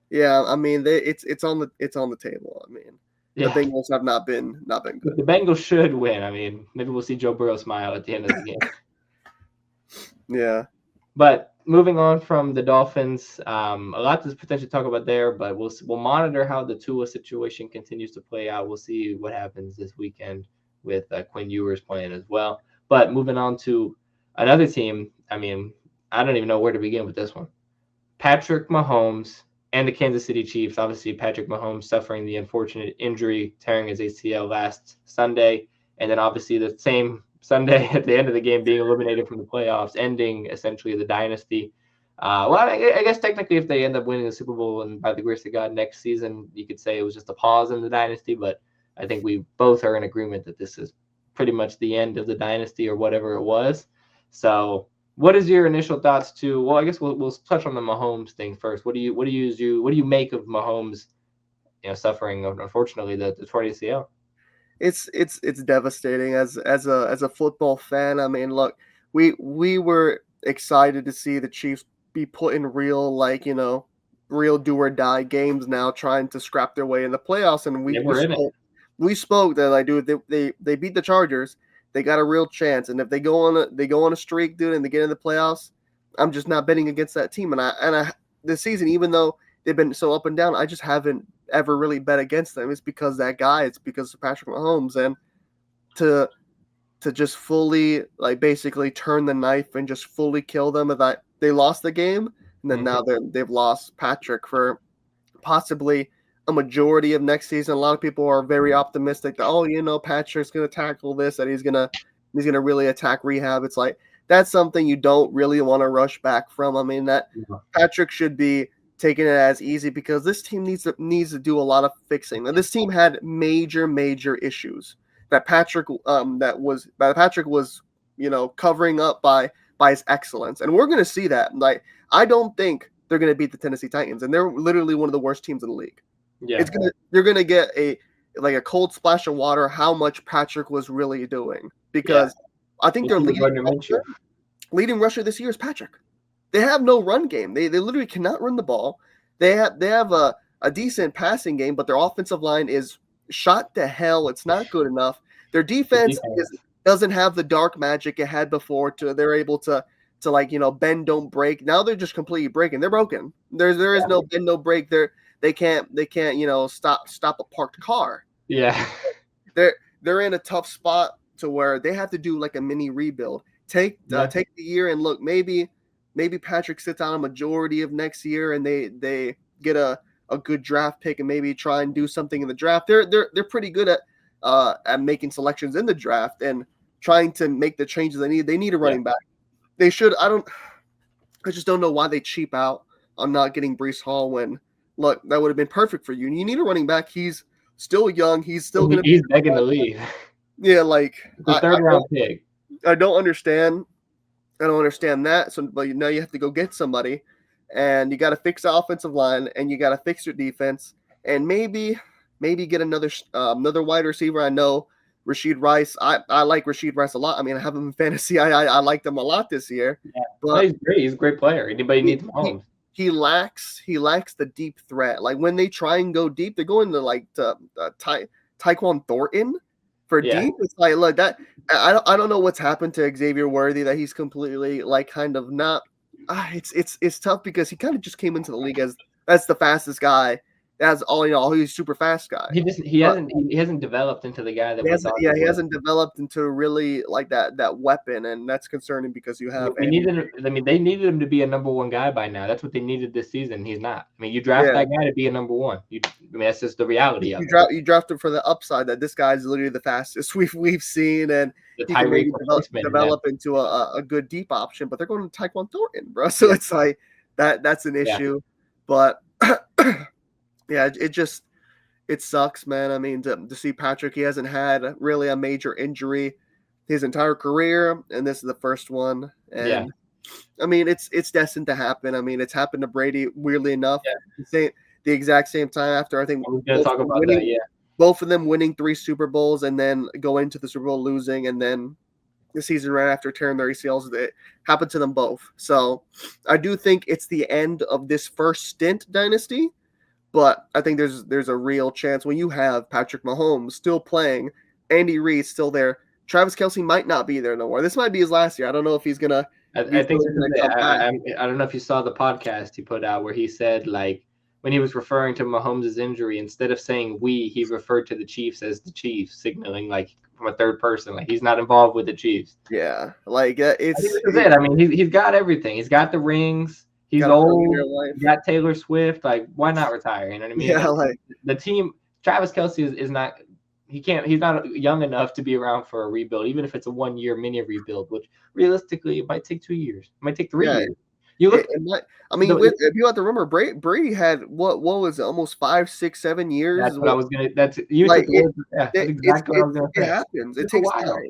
B: Yeah, I mean, it's on the table. I mean,
A: Yeah.
B: the Bengals have not been
A: But
B: good.
A: the Bengals should win. I mean, maybe we'll see Joe Burrow smile at the end of the game.
B: Yeah.
A: But moving on from the Dolphins, a lot to potentially talk about there. But we'll monitor how the Tua situation continues to play out. We'll see what happens this weekend with Quinn Ewers playing as well. But moving on to another team. I mean, I don't even know where to begin with this one. Patrick Mahomes and the Kansas City Chiefs. Obviously, Patrick Mahomes suffering the unfortunate injury, tearing his ACL last Sunday, and then obviously the same Sunday at the end of the game being eliminated from the playoffs, ending essentially the dynasty. I guess technically, if they end up winning the Super Bowl and by the grace of God next season, you could say it was just a pause in the dynasty. But I think we both are in agreement that this is pretty much the end of the dynasty or whatever it was. So what is your initial thoughts to? Well, I guess we'll touch on the Mahomes thing first. What do you make of Mahomes? Suffering unfortunately the torn ACL.
B: It's devastating as a football fan. I mean, look, we were excited to see the Chiefs be put in real real do or die games now, trying to scrap their way in the playoffs. And
A: They were in it.
B: we spoke that like, dude, they beat the Chargers, they got a real chance. And if they go on a streak, dude, and they get in the playoffs, I'm just not betting against that team. And I this season, even though they've been so up and down, I just haven't ever really bet against them. It's because that guy. It's because of Patrick Mahomes. And to just fully basically turn the knife and just fully kill them, that they lost the game, and then now they've lost Patrick for possibly a majority of next season. A lot of people are very optimistic that Patrick's gonna tackle this, that he's gonna really attack rehab. It's like that's something you don't really want to rush back from. I mean, that Patrick should be taking it as easy because this team needs to do a lot of fixing. Now, this team had major issues that Patrick was covering up by his excellence, and we're going to see that. Like, I don't think they're going to beat the Tennessee Titans, and they're literally one of the worst teams in the league.
A: Yeah,
B: you're going to get a cold splash of water how much Patrick was really doing, because I think their leading rusher this year is Patrick. They have no run game. They literally cannot run the ball. They have a decent passing game, but their offensive line is shot to hell. It's not good enough. Their defense doesn't have the dark magic it had before. They're able to bend, don't break. Now they're just completely breaking. They're broken. There is no bend, no break. They can't stop a parked car.
A: Yeah,
B: they're in a tough spot to where they have to do like a mini rebuild. Take the year and look, maybe Patrick sits out a majority of next year and they get a good draft pick and maybe try and do something in the draft. They're pretty good at making selections in the draft and trying to make the changes they need. They need a running back. They should. I just don't know why they cheap out on not getting Breece Hall when, look, that would have been perfect for you. And you need a running back. He's still young. He's still going to be
A: begging to leave.
B: Yeah, like
A: the third round pick.
B: I don't understand that. So, but now you have to go get somebody, and you got to fix the offensive line, and you got to fix your defense, and maybe get another wide receiver. I know Rashid Rice. I like Rashid Rice a lot. I mean, I have him in fantasy. I liked him a lot this year.
A: Yeah, but he's great. He's a great player. Anybody needs Mahomes.
B: He lacks the deep threat. Like when they try and go deep, they're going to Tyquan Thornton for deep. It's like, look, that I don't know what's happened to Xavier Worthy, that he's completely kind of not. It's tough because he kind of just came into the league as that's the fastest guy. That's all he's super fast guy.
A: He hasn't developed into the guy that we thought he
B: He
A: would.
B: hasn't developed into really like that weapon, and that's concerning because you have
A: We
B: Andy.
A: needed him. I mean, they needed him to be a number one guy by now. That's what they needed this season. He's not. I mean, you draft
B: Yeah.
A: that guy to be a number one. I mean, that's just the reality of it.
B: You draft him for the upside that this guy's literally the fastest we've seen, and
A: The
B: he can
A: Tyreek
B: maybe
A: replacement.
B: develop into a good deep option. But they're going to Tyquan Thornton, bro. So it's like that's an issue. But yeah, it sucks, man. I mean, to see Patrick, he hasn't had really a major injury his entire career, and this is the first one. And I mean, it's destined to happen. I mean, it's happened to Brady, weirdly enough, the exact same time after I think
A: we're gonna talk about that. Yeah,
B: both of them winning 3 Super Bowls and then go into the Super Bowl losing, and then the season right after tearing their ACLs. It happened to them both. So I do think it's the end of this first stint dynasty. But I think there's a real chance when you have Patrick Mahomes still playing, Andy Reid still there, Travis Kelce might not be there no more. This might be his last year. I don't know if he's gonna.
A: I think I don't know if you saw the podcast he put out where he said, like, when he was referring to Mahomes' injury, instead of saying we, he referred to the Chiefs as the Chiefs, signaling like from a third person, like he's not involved with the Chiefs.
B: Yeah, like it's.
A: I mean, he's got everything. He's got the rings. He's old. He got Taylor Swift. Like, why not retire? You know what I mean?
B: Yeah, like
A: the team. Travis Kelce is not. He's not young enough to be around for a rebuild, even if it's a 1-year mini rebuild, which realistically it might take 2 years. It might take 3 years. You look.
B: I mean, if you have to remember, Brady had what was it, almost 5, 6, 7 years.
A: That's what I was gonna. That's you.
B: Like
A: that's exactly what I was gonna say.
B: It happens. It takes time.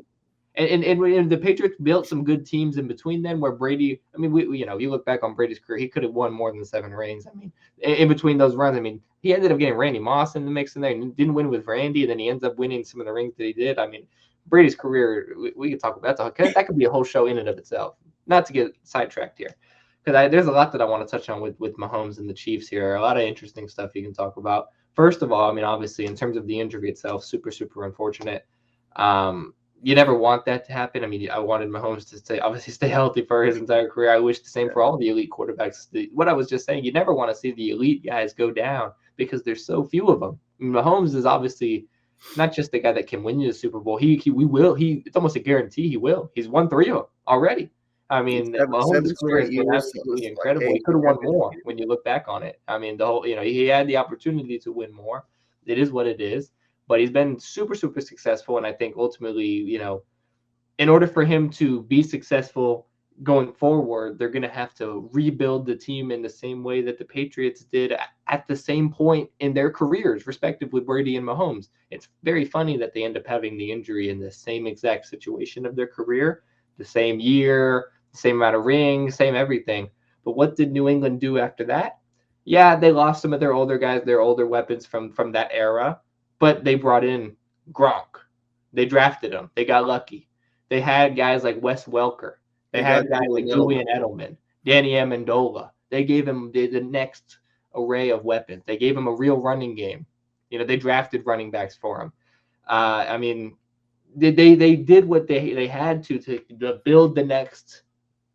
A: And the Patriots built some good teams in between then where Brady, I mean, you look back on Brady's career, he could have won more than 7 rings. I mean, in between those runs, I mean, he ended up getting Randy Moss in the mix in there and didn't win with Randy. And then he ends up winning some of the rings that he did. I mean, Brady's career, we could talk about that could be a whole show in and of itself. Not to get sidetracked here, because there's a lot that I want to touch on with Mahomes and the Chiefs here. A lot of interesting stuff you can talk about. First of all, I mean, obviously, in terms of the injury itself, super, super unfortunate. You never want that to happen. I mean, I wanted Mahomes to stay healthy for his entire career. I wish the same for all the elite quarterbacks. What I was just saying, you never want to see the elite guys go down because there's so few of them. I mean, Mahomes is obviously not just the guy that can win you the Super Bowl. It's almost a guarantee he will. He's won 3 of them already. I mean, Mahomes' career has been absolutely incredible. He could have won more when you look back on it. I mean, he had the opportunity to win more. It is what it is. But he's been super, super successful. And I think ultimately, in order for him to be successful going forward, they're going to have to rebuild the team in the same way that the Patriots did at the same point in their careers, respectively, Brady and Mahomes. It's very funny that they end up having the injury in the same exact situation of their career, the same year, the same amount of rings, same everything. But what did New England do after that? Yeah, they lost some of their older guys, their older weapons from that era. But they brought in Gronk. They drafted him. They got lucky. They had guys like Wes Welker. They had guys like Julian Edelman, Danny Amendola. They gave him the next array of weapons. They gave him a real running game. They drafted running backs for him. I mean, they did what they had to build the next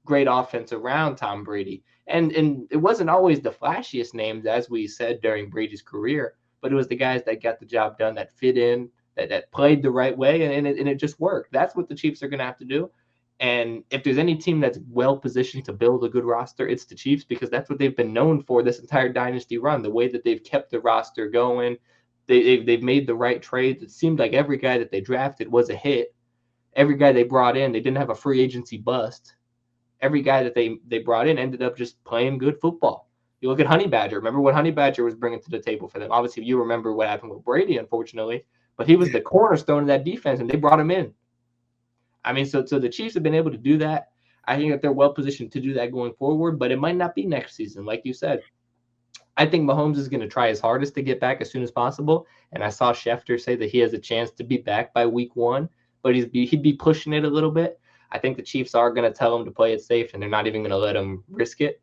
A: great offense around Tom Brady. And it wasn't always the flashiest names, as we said during Brady's career. But it was the guys that got the job done, that fit in, that played the right way, and it just worked. That's what the Chiefs are going to have to do. And if there's any team that's well positioned to build a good roster, it's the Chiefs, because that's what they've been known for this entire dynasty run. The way that they've kept the roster going, they've made the right trades. It seemed like every guy that they drafted was a hit. Every guy they brought in, they didn't have a free agency bust. Every guy that they brought in ended up just playing good football. You look at Honey Badger. Remember what Honey Badger was bringing to the table for them. Obviously, you remember what happened with Brady, unfortunately, but he was the cornerstone of that defense, and they brought him in. I mean, so the Chiefs have been able to do that. I think that they're well positioned to do that going forward, but it might not be next season, like you said. I think Mahomes is going to try his hardest to get back as soon as possible, and I saw Schefter say that he has a chance to be back by week 1, but he'd be pushing it a little bit. I think the Chiefs are going to tell him to play it safe, and they're not even going to let him risk it.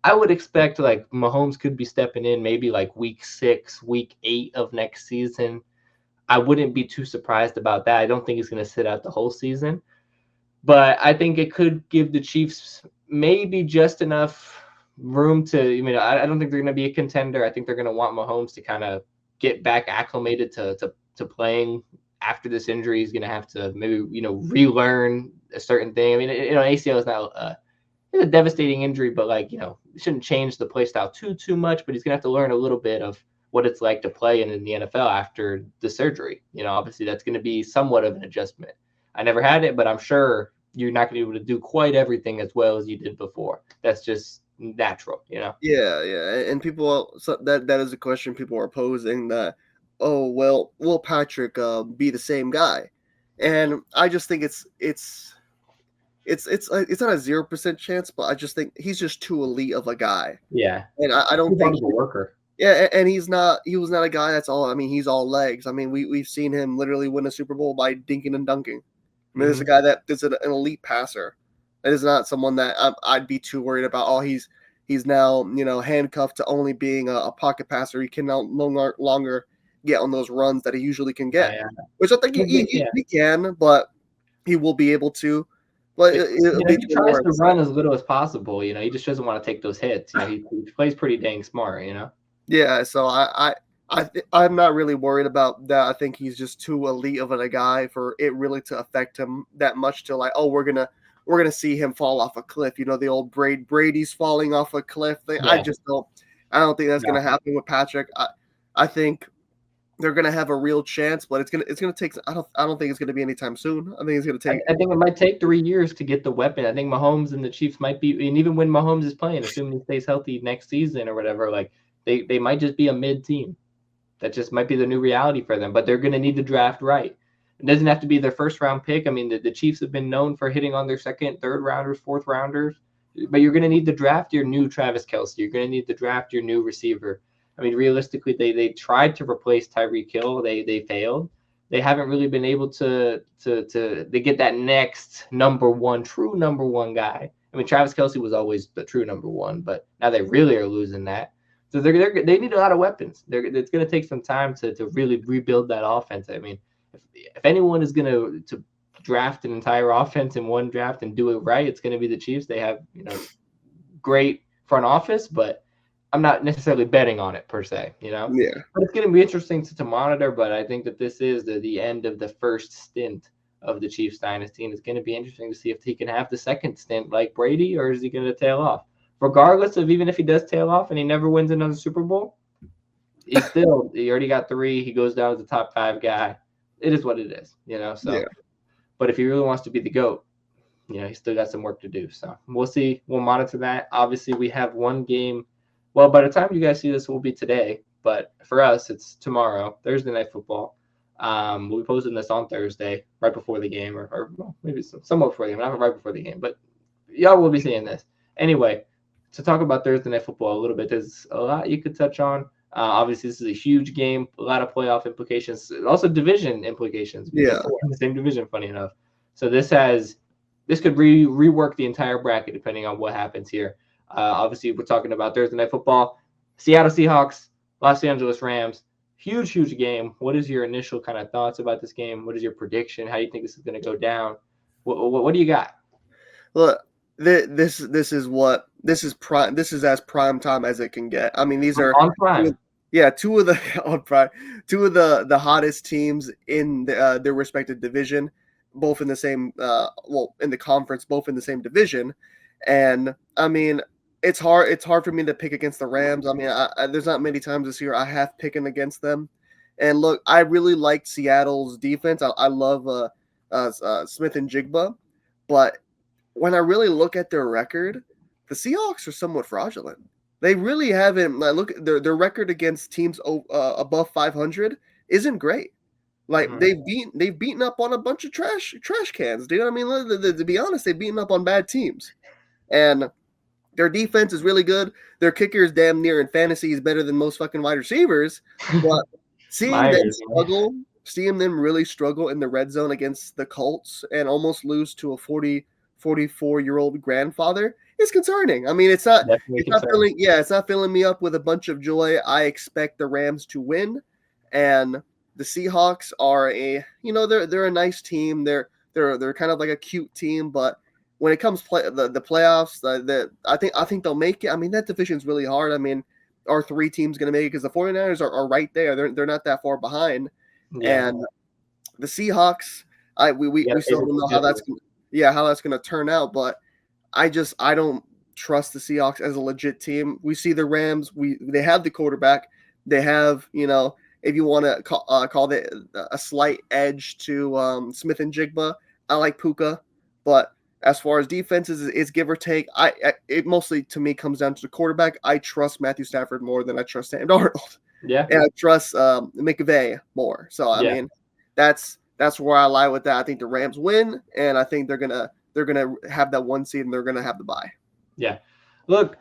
A: I would expect like Mahomes could be stepping in maybe like week 6, week 8 of next season. I wouldn't be too surprised about that. I don't think he's going to sit out the whole season, but I think it could give the Chiefs maybe just enough room to. I mean, I don't think they're going to be a contender. I think they're going to want Mahomes to kind of get back acclimated to playing after this injury. He's going to have to maybe relearn a certain thing. I mean, ACL is not it's a devastating injury, but like it shouldn't change the play style too much. But he's going to have to learn a little bit of what it's like to play in the NFL after the surgery. Obviously that's going to be somewhat of an adjustment. I never had it, but I'm sure you're not going to be able to do quite everything as well as you did before. That's just natural.
B: Yeah, and people, so that is a question people are posing, that, oh well, will Patrick be the same guy? And I just think it's not a 0% chance, but I just think he's just too elite of a guy.
A: Yeah,
B: And I don't think
A: a worker.
B: Yeah, and he was not a guy that's all. I mean, he's all legs. I mean, we've seen him literally win a Super Bowl by dinking and dunking. I mean, there's a guy that is an elite passer. That is not someone that I'd be too worried about. Oh, he's now handcuffed to only being a pocket passer. He can no longer get on those runs that he usually can get, which I think he can, but he will be able to. But
A: he tries to run as little as possible. He just doesn't want to take those hits. He plays pretty dang smart.
B: Yeah, so I'm not really worried about that. I think he's just too elite of a guy for it really to affect him that much. To like, oh, we're gonna see him fall off a cliff. The old Brady's falling off a cliff thing. Yeah. I don't think that's gonna happen with Patrick. I think they're gonna have a real chance, but it's gonna take. I don't think it's gonna be anytime soon. I think it's gonna take.
A: I think it might take 3 years to get the weapon. I think Mahomes and the Chiefs might be, and even when Mahomes is playing, assuming he stays healthy next season or whatever, like. They might just be a mid team. That just might be the new reality for them. But they're going to need to draft right. It doesn't have to be their first round pick. I mean, the Chiefs have been known for hitting on their second, third rounders, fourth rounders. But you're going to need to draft your new Travis Kelce. You're going to need to draft your new receiver. I mean, realistically, they tried to replace Tyreek Hill. They failed. They haven't really been able to get that next true number one guy. I mean, Travis Kelce was always the true number one, but now they really are losing that. So they need a lot of weapons. It's going to take some time to really rebuild that offense. I mean, if anyone is going to draft an entire offense in one draft and do it right, it's going to be the Chiefs. They have great front office, but I'm not necessarily betting on it per se.
B: Yeah.
A: But it's going to be interesting to monitor. But I think that this is the end of the first stint of the Chiefs dynasty, and it's going to be interesting to see if he can have the second stint like Brady, or is he going to tail off? Regardless of even if he does tail off and he never wins another Super Bowl, he already got 3. He goes down as the top 5 guy. It is what it is, So, yeah. But if he really wants to be the GOAT, he's still got some work to do. So we'll see. We'll monitor that. Obviously, we have one game. Well, by the time you guys see this, will be today. But for us, it's tomorrow, Thursday Night Football. We'll be posting this on Thursday, right before the game, or maybe somewhat before the game, not right before the game. But y'all will be seeing this anyway. To talk about Thursday Night Football a little bit, there's a lot you could touch on. Obviously, this is a huge game, a lot of playoff implications, also division implications.
B: Yeah,
A: the same division, funny enough. So this could rework the entire bracket depending on what happens here. Obviously, we're talking about Thursday Night Football, Seattle Seahawks, Los Angeles Rams. Huge game. What is your initial kind of thoughts about this game? What is your prediction? How do you think this is going to go down? What do you got?
B: Look. This is as prime time as it can get. I mean, these are
A: on prime.
B: Two of the hottest teams in their respective division, both in the same in the conference, both in the same division. And I mean, it's hard for me to pick against the Rams. I mean, there's not many times this year I have picking against them. And look, I really liked Seattle's defense. I love Smith and Jigba, but when I really look at their record, the Seahawks are somewhat fraudulent. They really haven't. Look, their record against teams above 500 isn't great. Like they've beaten up on a bunch of trash cans. Do you know what I mean? To be honest, they've beaten up on bad teams, and their defense is really good. Their kicker is damn near in fantasy is better than most fucking wide receivers. But seeing them really struggle in the red zone against the Colts and almost lose to a 44-year-old grandfather is concerning. I mean, it's not filling me up with a bunch of joy. I expect the Rams to win, and the Seahawks are they're a nice team. They're kind of like a cute team, but when it comes the playoffs, I think they'll make it. I mean, that division's really hard. I mean, are 3 teams going to make it? Because the 49ers are right there. They're not that far behind.
A: Yeah.
B: And the Seahawks,
A: Yeah.
B: we still don't know how that's going to turn out. But I don't trust the Seahawks as a legit team. We see the Rams. They have the quarterback. They have, if you want to call it a slight edge to Smith and Jigba. I like Puka, but as far as defenses, it's give or take. It mostly to me comes down to the quarterback. I trust Matthew Stafford more than I trust Sam Darnold,
A: Yeah.
B: and I trust McVay more. So I mean, that's where I lie with that. I think the Rams win, and I think they're gonna have that 1 seed, and they're gonna have the bye.
A: Yeah. Look,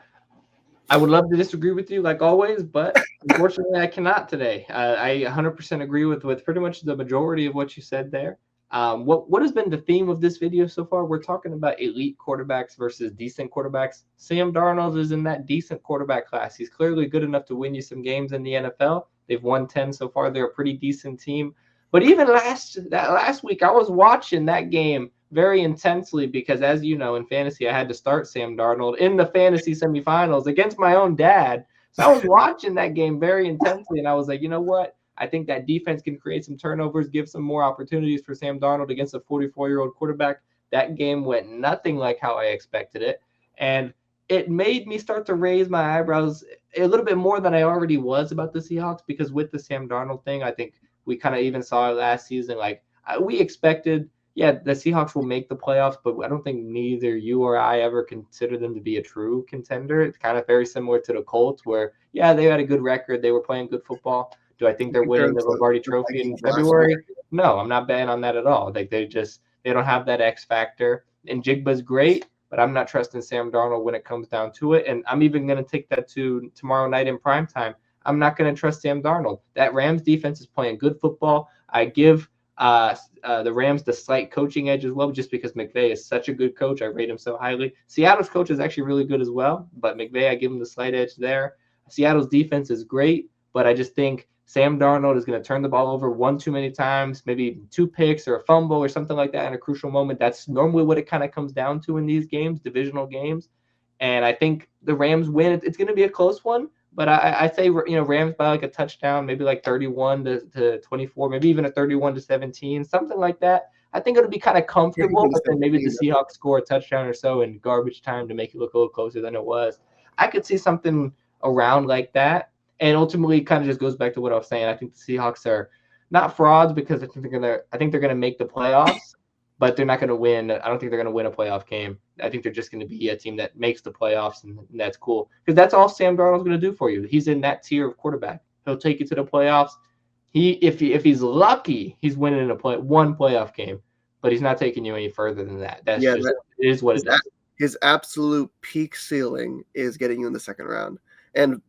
A: I would love to disagree with you like always, but unfortunately I cannot today. I 100% agree with pretty much the majority of what you said there. What has been the theme of this video so far? We're talking about elite quarterbacks versus decent quarterbacks. Sam Darnold is in that decent quarterback class. He's clearly good enough to win you some games in the NFL. They've won 10 so far. They're a pretty decent team. But even last week, I was watching that game very intensely because, as you know, in fantasy, I had to start Sam Darnold in the fantasy semifinals against my own dad. So I was watching that game very intensely, and I was like, you know what? I think that defense can create some turnovers, give some more opportunities for Sam Darnold against a 44-year-old quarterback. That game went nothing like how I expected it. And it made me start to raise my eyebrows a little bit more than I already was about the Seahawks, because with the Sam Darnold thing, I think we kind of even saw it last season. Like we expected, the Seahawks will make the playoffs, but I don't think neither you or I ever consider them to be a true contender. It's kind of very similar to the Colts where, they had a good record. They were playing good football. Do I think they're winning the Lombardi Trophy in February? No, I'm not betting on that at all. Like they don't have that X factor. And Jigba's great, but I'm not trusting Sam Darnold when it comes down to it. And I'm even going to take that to tomorrow night in primetime. I'm not going to trust Sam Darnold. That Rams defense is playing good football. I give the Rams the slight coaching edge as well, just because McVay is such a good coach. I rate him so highly. Seattle's coach is actually really good as well, but McVay, I give him the slight edge there. Seattle's defense is great, but I just think Sam Darnold is going to turn the ball over one too many times, maybe 2 picks or a fumble or something like that in a crucial moment. That's normally what it kind of comes down to in these games, divisional games. And I think the Rams win. It's going to be a close one, but I say, Rams by like a touchdown, maybe like 31 to 24, maybe even a 31 to 17, something like that. I think it'll be kind of comfortable, but then maybe the Seahawks score a touchdown or so in garbage time to make it look a little closer than it was. I could see something around like that. And ultimately, it kind of just goes back to what I was saying. I think the Seahawks are not frauds because I think they're gonna make the playoffs, but they're not gonna win. I don't think they're gonna win a playoff game. I think they're just gonna be a team that makes the playoffs, and that's cool because that's all Sam Darnold's gonna do for you. He's in that tier of quarterback. He'll take you to the playoffs. If he's lucky, he's winning one playoff game, but he's not taking you any further than that. It is what it does.
B: His absolute peak ceiling is getting you in the second round, and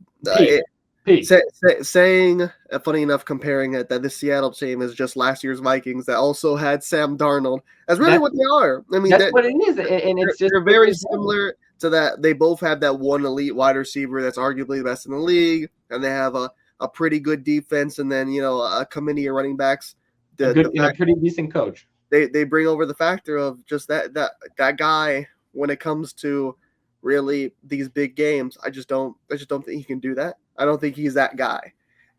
B: saying, funny enough, comparing it that the Seattle team is just last year's Vikings that also had Sam Darnold. That's really what they are. I mean,
A: that's what it is, and it's just
B: they're very similar to that. They both have that one elite wide receiver that's arguably the best in the league, and they have a pretty good defense, and then a committee of running backs.
A: A pretty decent coach.
B: They bring over the factor of just that guy when it comes to really these big games. I just don't think he can do that. I don't think he's that guy.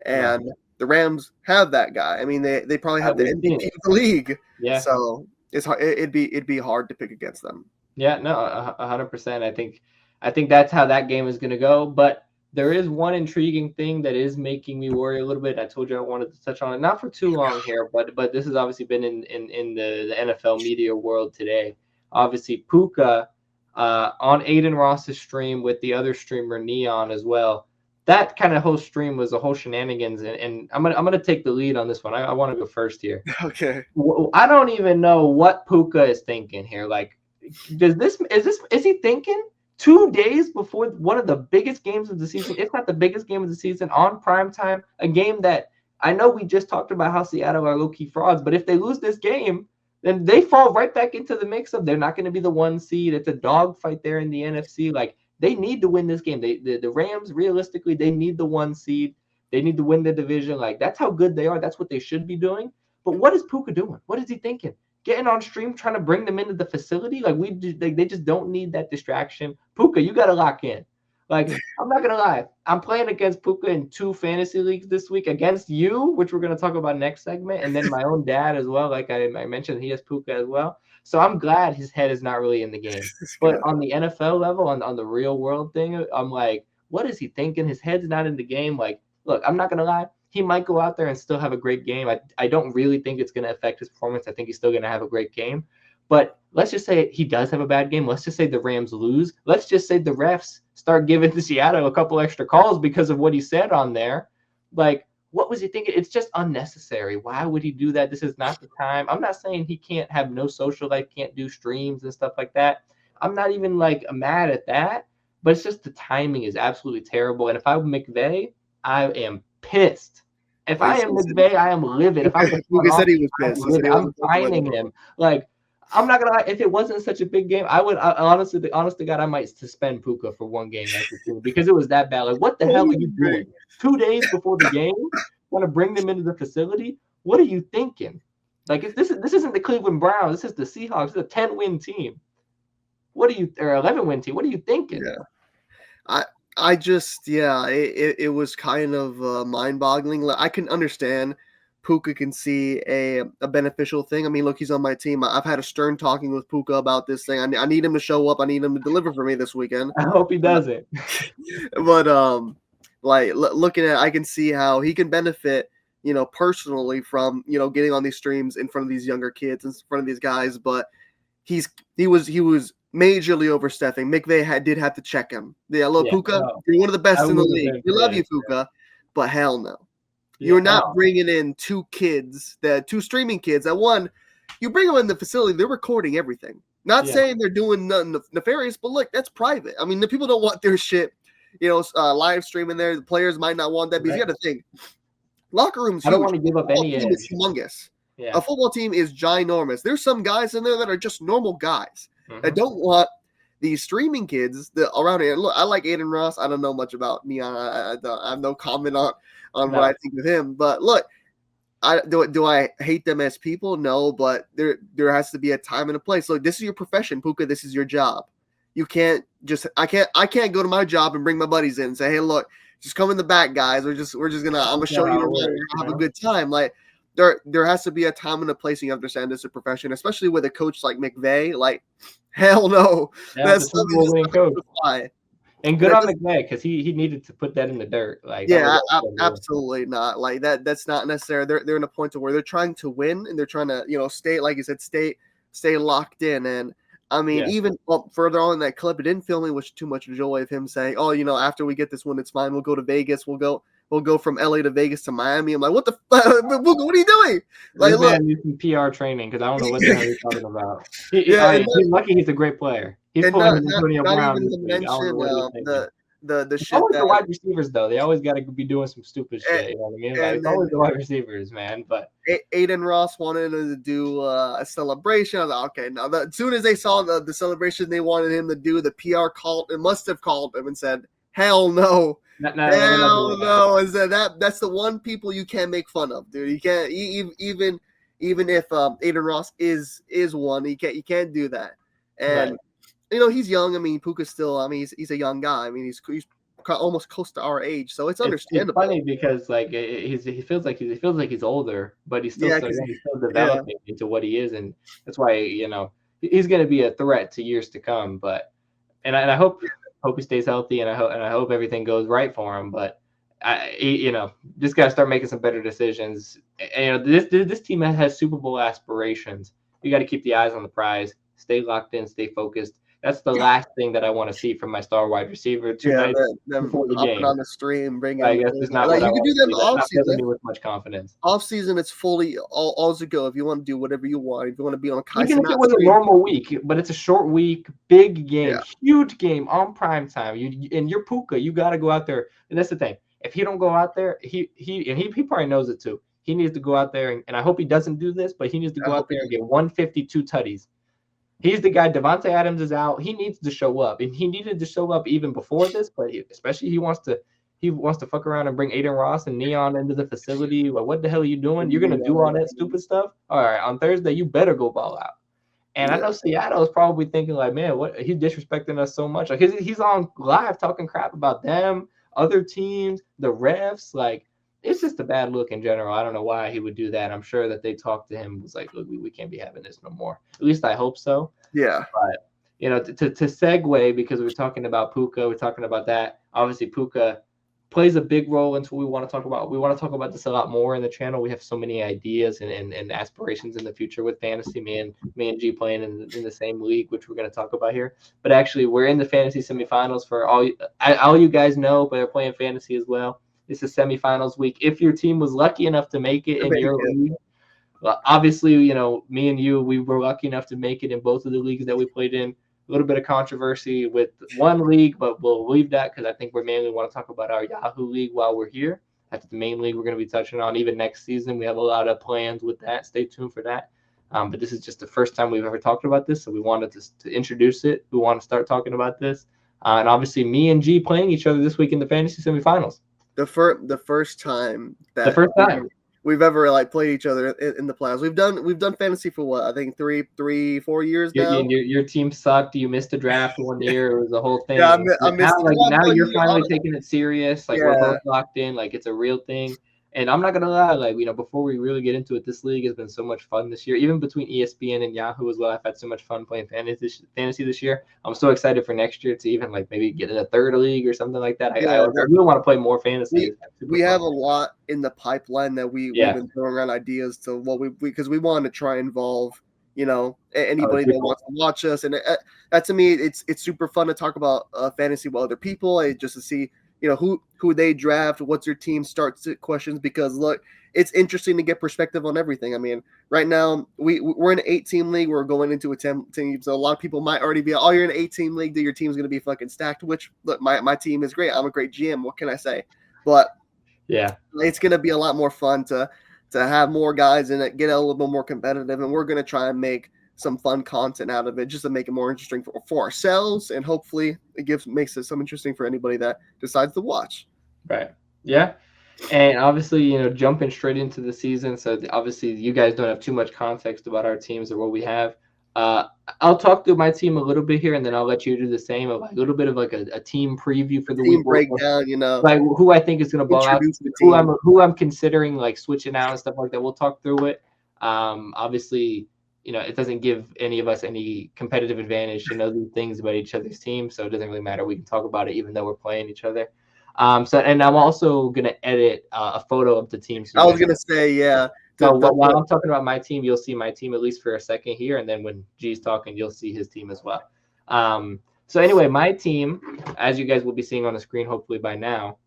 B: And the Rams have that guy. I mean, they probably have the MVP of the league. Yeah. So it's hard. It'd be hard to pick against them.
A: Yeah, no, 100%. I think that's how that game is going to go. But there is one intriguing thing that is making me worry a little bit. I told you I wanted to touch on it, not for too long here, but this has obviously been in the NFL media world today. Obviously, Puka on Aiden Ross's stream with the other streamer Neon as well. That kind of whole stream was a whole shenanigans, and I'm gonna take the lead on this one. I want to go first here.
B: Okay.
A: I don't even know what Puka is thinking here. Like, is he thinking 2 days before one of the biggest games of the season, if not the biggest game of the season, on primetime, a game that I know we just talked about how Seattle are low-key frauds, but if they lose this game, then they fall right back into the mix of they're not going to be the 1 seed. It's a dogfight there in the NFC. Like, they need to win this game. The Rams, realistically, they need the 1 seed. They need to win the division. Like, that's how good they are. That's what they should be doing. But what is Puka doing? What is he thinking? getting on stream, trying to bring them into the facility. Like they just don't need that distraction. Puka, you got to lock in. Like, I'm not gonna lie, I'm playing against Puka in 2 fantasy leagues this week against you, which we're gonna talk about next segment, and then my own dad as well. Like I mentioned, he has Puka as well. So I'm glad his head is not really in the game. But on the NFL level, on the real world thing, I'm like, what is he thinking? His head's not in the game. Like, look, I'm not gonna lie, he might go out there and still have a great game. I don't really think it's gonna affect his performance. I think he's still gonna have a great game. But let's just say he does have a bad game. Let's just say the Rams lose. Let's just say the refs start giving the Seattle a couple extra calls because of what he said on there. Like, what was he thinking? It's just unnecessary. Why would he do that? This is not the time. I'm not saying he can't have no social life, can't do streams and stuff like that. I'm not even like mad at that, but it's just the timing is absolutely terrible. And if I'm McVay, I am pissed. If I am McVay, I am livid. If I'm
B: said he was pissed.
A: I'm fining him. Like, I'm not gonna lie. If it wasn't such a big game, I honestly, honest to God, I might suspend Puka for one game because it was that bad. Like, what the hell are you doing? 2 days before the game, want to bring them into the facility? What are you thinking? Like, if this isn't the Cleveland Browns. This is the Seahawks. It's a 10-win team. Or 11-win team. What are you thinking?
B: Yeah, it was kind of mind-boggling. I can understand Puka can see a beneficial thing. I mean, look, he's on my team. I've had a stern talking with Puka about this thing. I need him to show up. I need him to deliver for me this weekend.
A: I hope he does it.
B: But looking at it, I can see how he can benefit, personally from, getting on these streams in front of these younger kids, in front of these guys. But he was majorly overstepping. McVay did have to check him. Yeah, look, Puka, you're one of the best in the league. We love you, Puka, but hell no. You're not bringing in 2 kids, the 2 streaming kids. That one, you bring them in the facility, they're recording everything. Not saying they're doing nothing nefarious, but look, that's private. I mean, the people don't want their shit, live streaming there. The players might not want that because you got to think, locker rooms.
A: I don't want to give up any edge.
B: It's humongous. Yeah. A football team is ginormous. There's some guys in there that are just normal guys that don't want these streaming kids around here. Look, I like Aiden Ross. I don't know much about Neon. I have no comment on what I think of him. But look, do I hate them as people? No, but there has to be a time and a place. Look, this is your profession, Puka. This is your job. You can't just I can't go to my job and bring my buddies in and say, hey, look, just come in the back, guys. I'm gonna show you around. Have a good time. Like there has to be a time and a place, and you understand this is a profession, especially with a coach like McVay. Like, hell no, that's something
A: coach. And good on McVay because he needed to put that in the dirt. Like,
B: absolutely not. Like that's not necessary. They're in a point to where they're trying to win and they're trying to stay, like you said, stay locked in. And I mean, even further on in that clip, it didn't fill me with too much joy of him saying, "Oh, after we get this one, it's fine. We'll go to Vegas. We'll go from LA to Vegas to Miami." I'm like, what the fuck? What are you doing? Like,
A: look, man needs some PR training because I don't know what the hell you're talking about. He's lucky he's a great player. He's pulling Antonio Brown.
B: The shit.
A: Always the wide receivers though. They always got to be doing some stupid shit. You know what I mean? Like, it's always the wide receivers, man. But
B: Aiden Ross wanted to do a celebration. I was like, okay, now as soon as they saw the celebration they wanted him to do, the PR called. It must have called him and said, "Hell no." Hell no! Is that's the one people you can't make fun of, dude. You can't even if Aiden Ross is one, you can't do that. And he's young. I mean, Puka's still. I mean, he's a young guy. I mean, he's almost close to our age, so it's understandable.
A: It's funny because like he feels like he's older, but he's still developing into what he is, and that's why he's going to be a threat to years to come. But I hope he stays healthy, and I hope everything goes right for him. But just got to start making some better decisions. And, this team has Super Bowl aspirations. You got to keep the eyes on the prize, stay locked in, stay focused. That's the last thing that I want to see from my star wide receiver.
B: Them before the game on the stream, bring.
A: I guess it's not. Like, you can do that in the off season with much confidence.
B: Off season, it's fully all to go. If you want to do whatever you want, if you want to be on a
A: even if it was a normal week, but it's a short week, big game, huge game on prime time. You're Puka. You got to go out there, and that's the thing. If he don't go out there, he probably knows it too. He needs to go out there, and I hope he doesn't do this, but he needs to go out there and get 152 tutties. He's the guy. Devontae Adams is out. He needs to show up, and he needed to show up even before this. But especially he wants to he wants to fuck around and bring Aiden Ross and Neon into the facility. Like, what the hell are you doing? You're gonna do all that stupid stuff? All right, on Thursday you better go ball out. And I know Seattle is probably thinking like, man, what he's disrespecting us so much. Like he's on live talking crap about them, other teams, the refs. Like it's just a bad look in general. I don't know why he would do that. I'm sure that they talked to him. It was like, look, we can't be having this no more. At least I hope so.
B: Yeah.
A: But to segue, because we're talking about Puka, we're talking about that. Obviously, Puka plays a big role into what we want to talk about. We want to talk about this a lot more in the channel. We have so many ideas and aspirations in the future with fantasy. Me and G playing in the same league, which we're going to talk about here. But actually, we're in the fantasy semifinals for all you guys know, but they're playing fantasy as well. This is semifinals week. If your team was lucky enough to make it in your league, well, obviously, me and you, we were lucky enough to make it in both of the leagues that we played in. A little bit of controversy with one league, but we'll leave that because I think we mainly want to talk about our Yahoo League while we're here. That's the main league we're going to be touching on. Even next season, we have a lot of plans with that. Stay tuned for that. But this is just the first time we've ever talked about this, so we wanted to introduce it. We want to start talking about this. And obviously, me and G playing each other this week in the fantasy semifinals.
B: The first time we've ever like played each other in the playoffs. We've done fantasy for what, I think 4 years now.
A: Your team sucked. You missed a draft one year. It was a whole thing.
B: Yeah, I missed
A: now you're finally taking it serious. Like we're both locked in. Like it's a real thing. And I'm not gonna lie, like before we really get into it, this league has been so much fun this year. Even between ESPN and Yahoo as well, I've had so much fun playing fantasy this year. I'm so excited for next year to even like maybe get in a third league or something like that. I really want to play more fantasy.
B: We have a lot in the pipeline that we've been throwing around ideas to what because we want to try and involve anybody that wants to watch us, and that to me it's super fun to talk about fantasy with other people, just to see who they draft, what's your team starts questions, because look, it's interesting to get perspective on everything. I mean, right now we're in an 8-team league. We're going into a 10-team, so a lot of people might already be, you're in an 8-team league, that your team's going to be fucking stacked, which look, my team is great. I'm a great GM. What can I say? But yeah, it's going to be a lot more fun to have more guys in it, get a little bit more competitive, and we're going to try and make some fun content out of it just to make it more interesting for ourselves, and hopefully it makes it some interesting for anybody that decides to watch.
A: Right. Yeah. And obviously, jumping straight into the season. So obviously you guys don't have too much context about our teams or what we have. I'll talk through my team a little bit here, and then I'll let you do the same. Of like a little bit of like a team preview for the
B: team
A: week
B: breakdown,
A: like who I think is going to ball out, who I'm considering like switching out and stuff like that. We'll talk through it. Obviously, it doesn't give any of us any competitive advantage to know these things about each other's team, so it doesn't really matter. We can talk about it even though we're playing each other. And I'm also gonna edit a photo of the team.
B: So I was gonna say, yeah.
A: So while I'm talking about my team, you'll see my team at least for a second here, and then when G's talking, you'll see his team as well. So anyway, my team, as you guys will be seeing on the screen hopefully by now,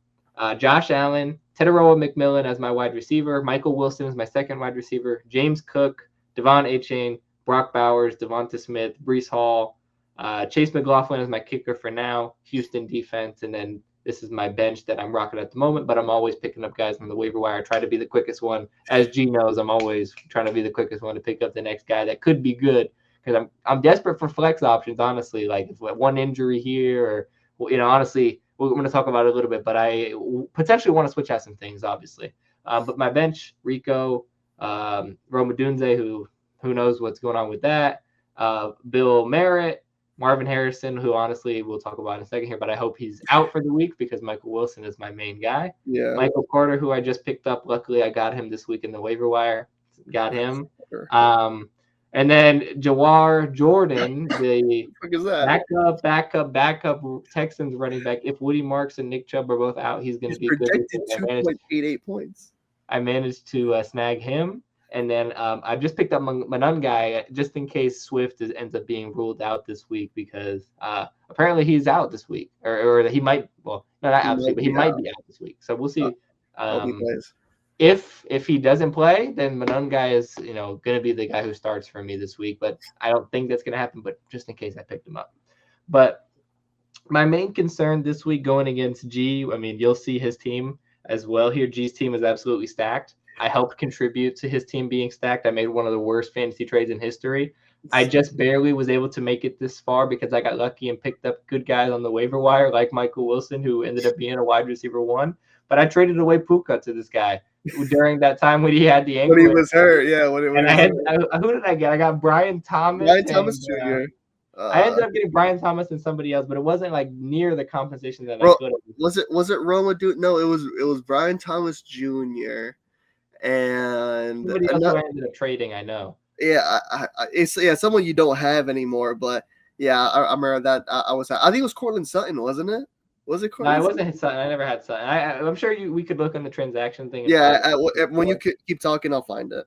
A: Josh Allen, Teteroa McMillan as my wide receiver, Michael Wilson as my second wide receiver, James Cook, Devon Achane, Brock Bowers, Devonta Smith, Breece Hall, Chase McLaughlin as my kicker for now, Houston defense, and then this is my bench that I'm rocking at the moment, but I'm always picking up guys from the waiver wire. I try to be the quickest one. As G knows, I'm always trying to be the quickest one to pick up the next guy that could be good, because I'm desperate for flex options, honestly. Like if one injury here, or honestly, we're going to talk about it a little bit, but I potentially want to switch out some things, obviously. But my bench, Rico, Rome Odunze, who knows what's going on with that, Bill Merritt, Marvin Harrison, who honestly we'll talk about in a second here, but I hope he's out for the week because Michael Wilson is my main guy.
B: Yeah.
A: Michael Carter, who I just picked up. Luckily, I got him this week in the waiver wire. Got him. And then Jawar Jordan, the backup Texans running back. If Woody Marks and Nick Chubb are both out, he's going to be
B: projected 2.88 points.
A: I managed to snag him. And then I just picked up my nun guy just in case Swift ends up being ruled out this week, because apparently he's out this week, or he might. Well, not obviously, but he might be out this week. So we'll see. If he doesn't play, then my nun guy is going to be the guy who starts for me this week. But I don't think that's going to happen. But just in case, I picked him up. But my main concern this week going against G, I mean, you'll see his team as well here. G's team is absolutely stacked. I helped contribute to his team being stacked. I made one of the worst fantasy trades in history I just barely was able to make it this far because I got lucky and picked up good guys on the waiver wire like Michael Wilson, who ended up being a wide receiver 1. But I traded away Puka to this guy during that time when he had the
B: When he
A: ankle.
B: was hurt, yeah. When
A: And
B: he was
A: who did I get? I got Brian Thomas
B: Brian Thomas
A: and
B: Jr.
A: I ended up getting Brian Thomas and somebody else, but it wasn't like near the compensation that I
B: Bro,
A: could have.
B: was it Roma? No, it was Brian Thomas Jr. and
A: Somebody else who
B: not,
A: I ended up trading, I know.
B: yeah, it's someone you don't have anymore. But yeah, I remember that. I think it was Cortland Sutton, wasn't it? Was it
A: No, I
B: Cortland?
A: wasn't his son. I never had son. I'm sure we could look on the transaction thing and
B: Yeah,
A: find it.
B: when you keep talking, I'll find it.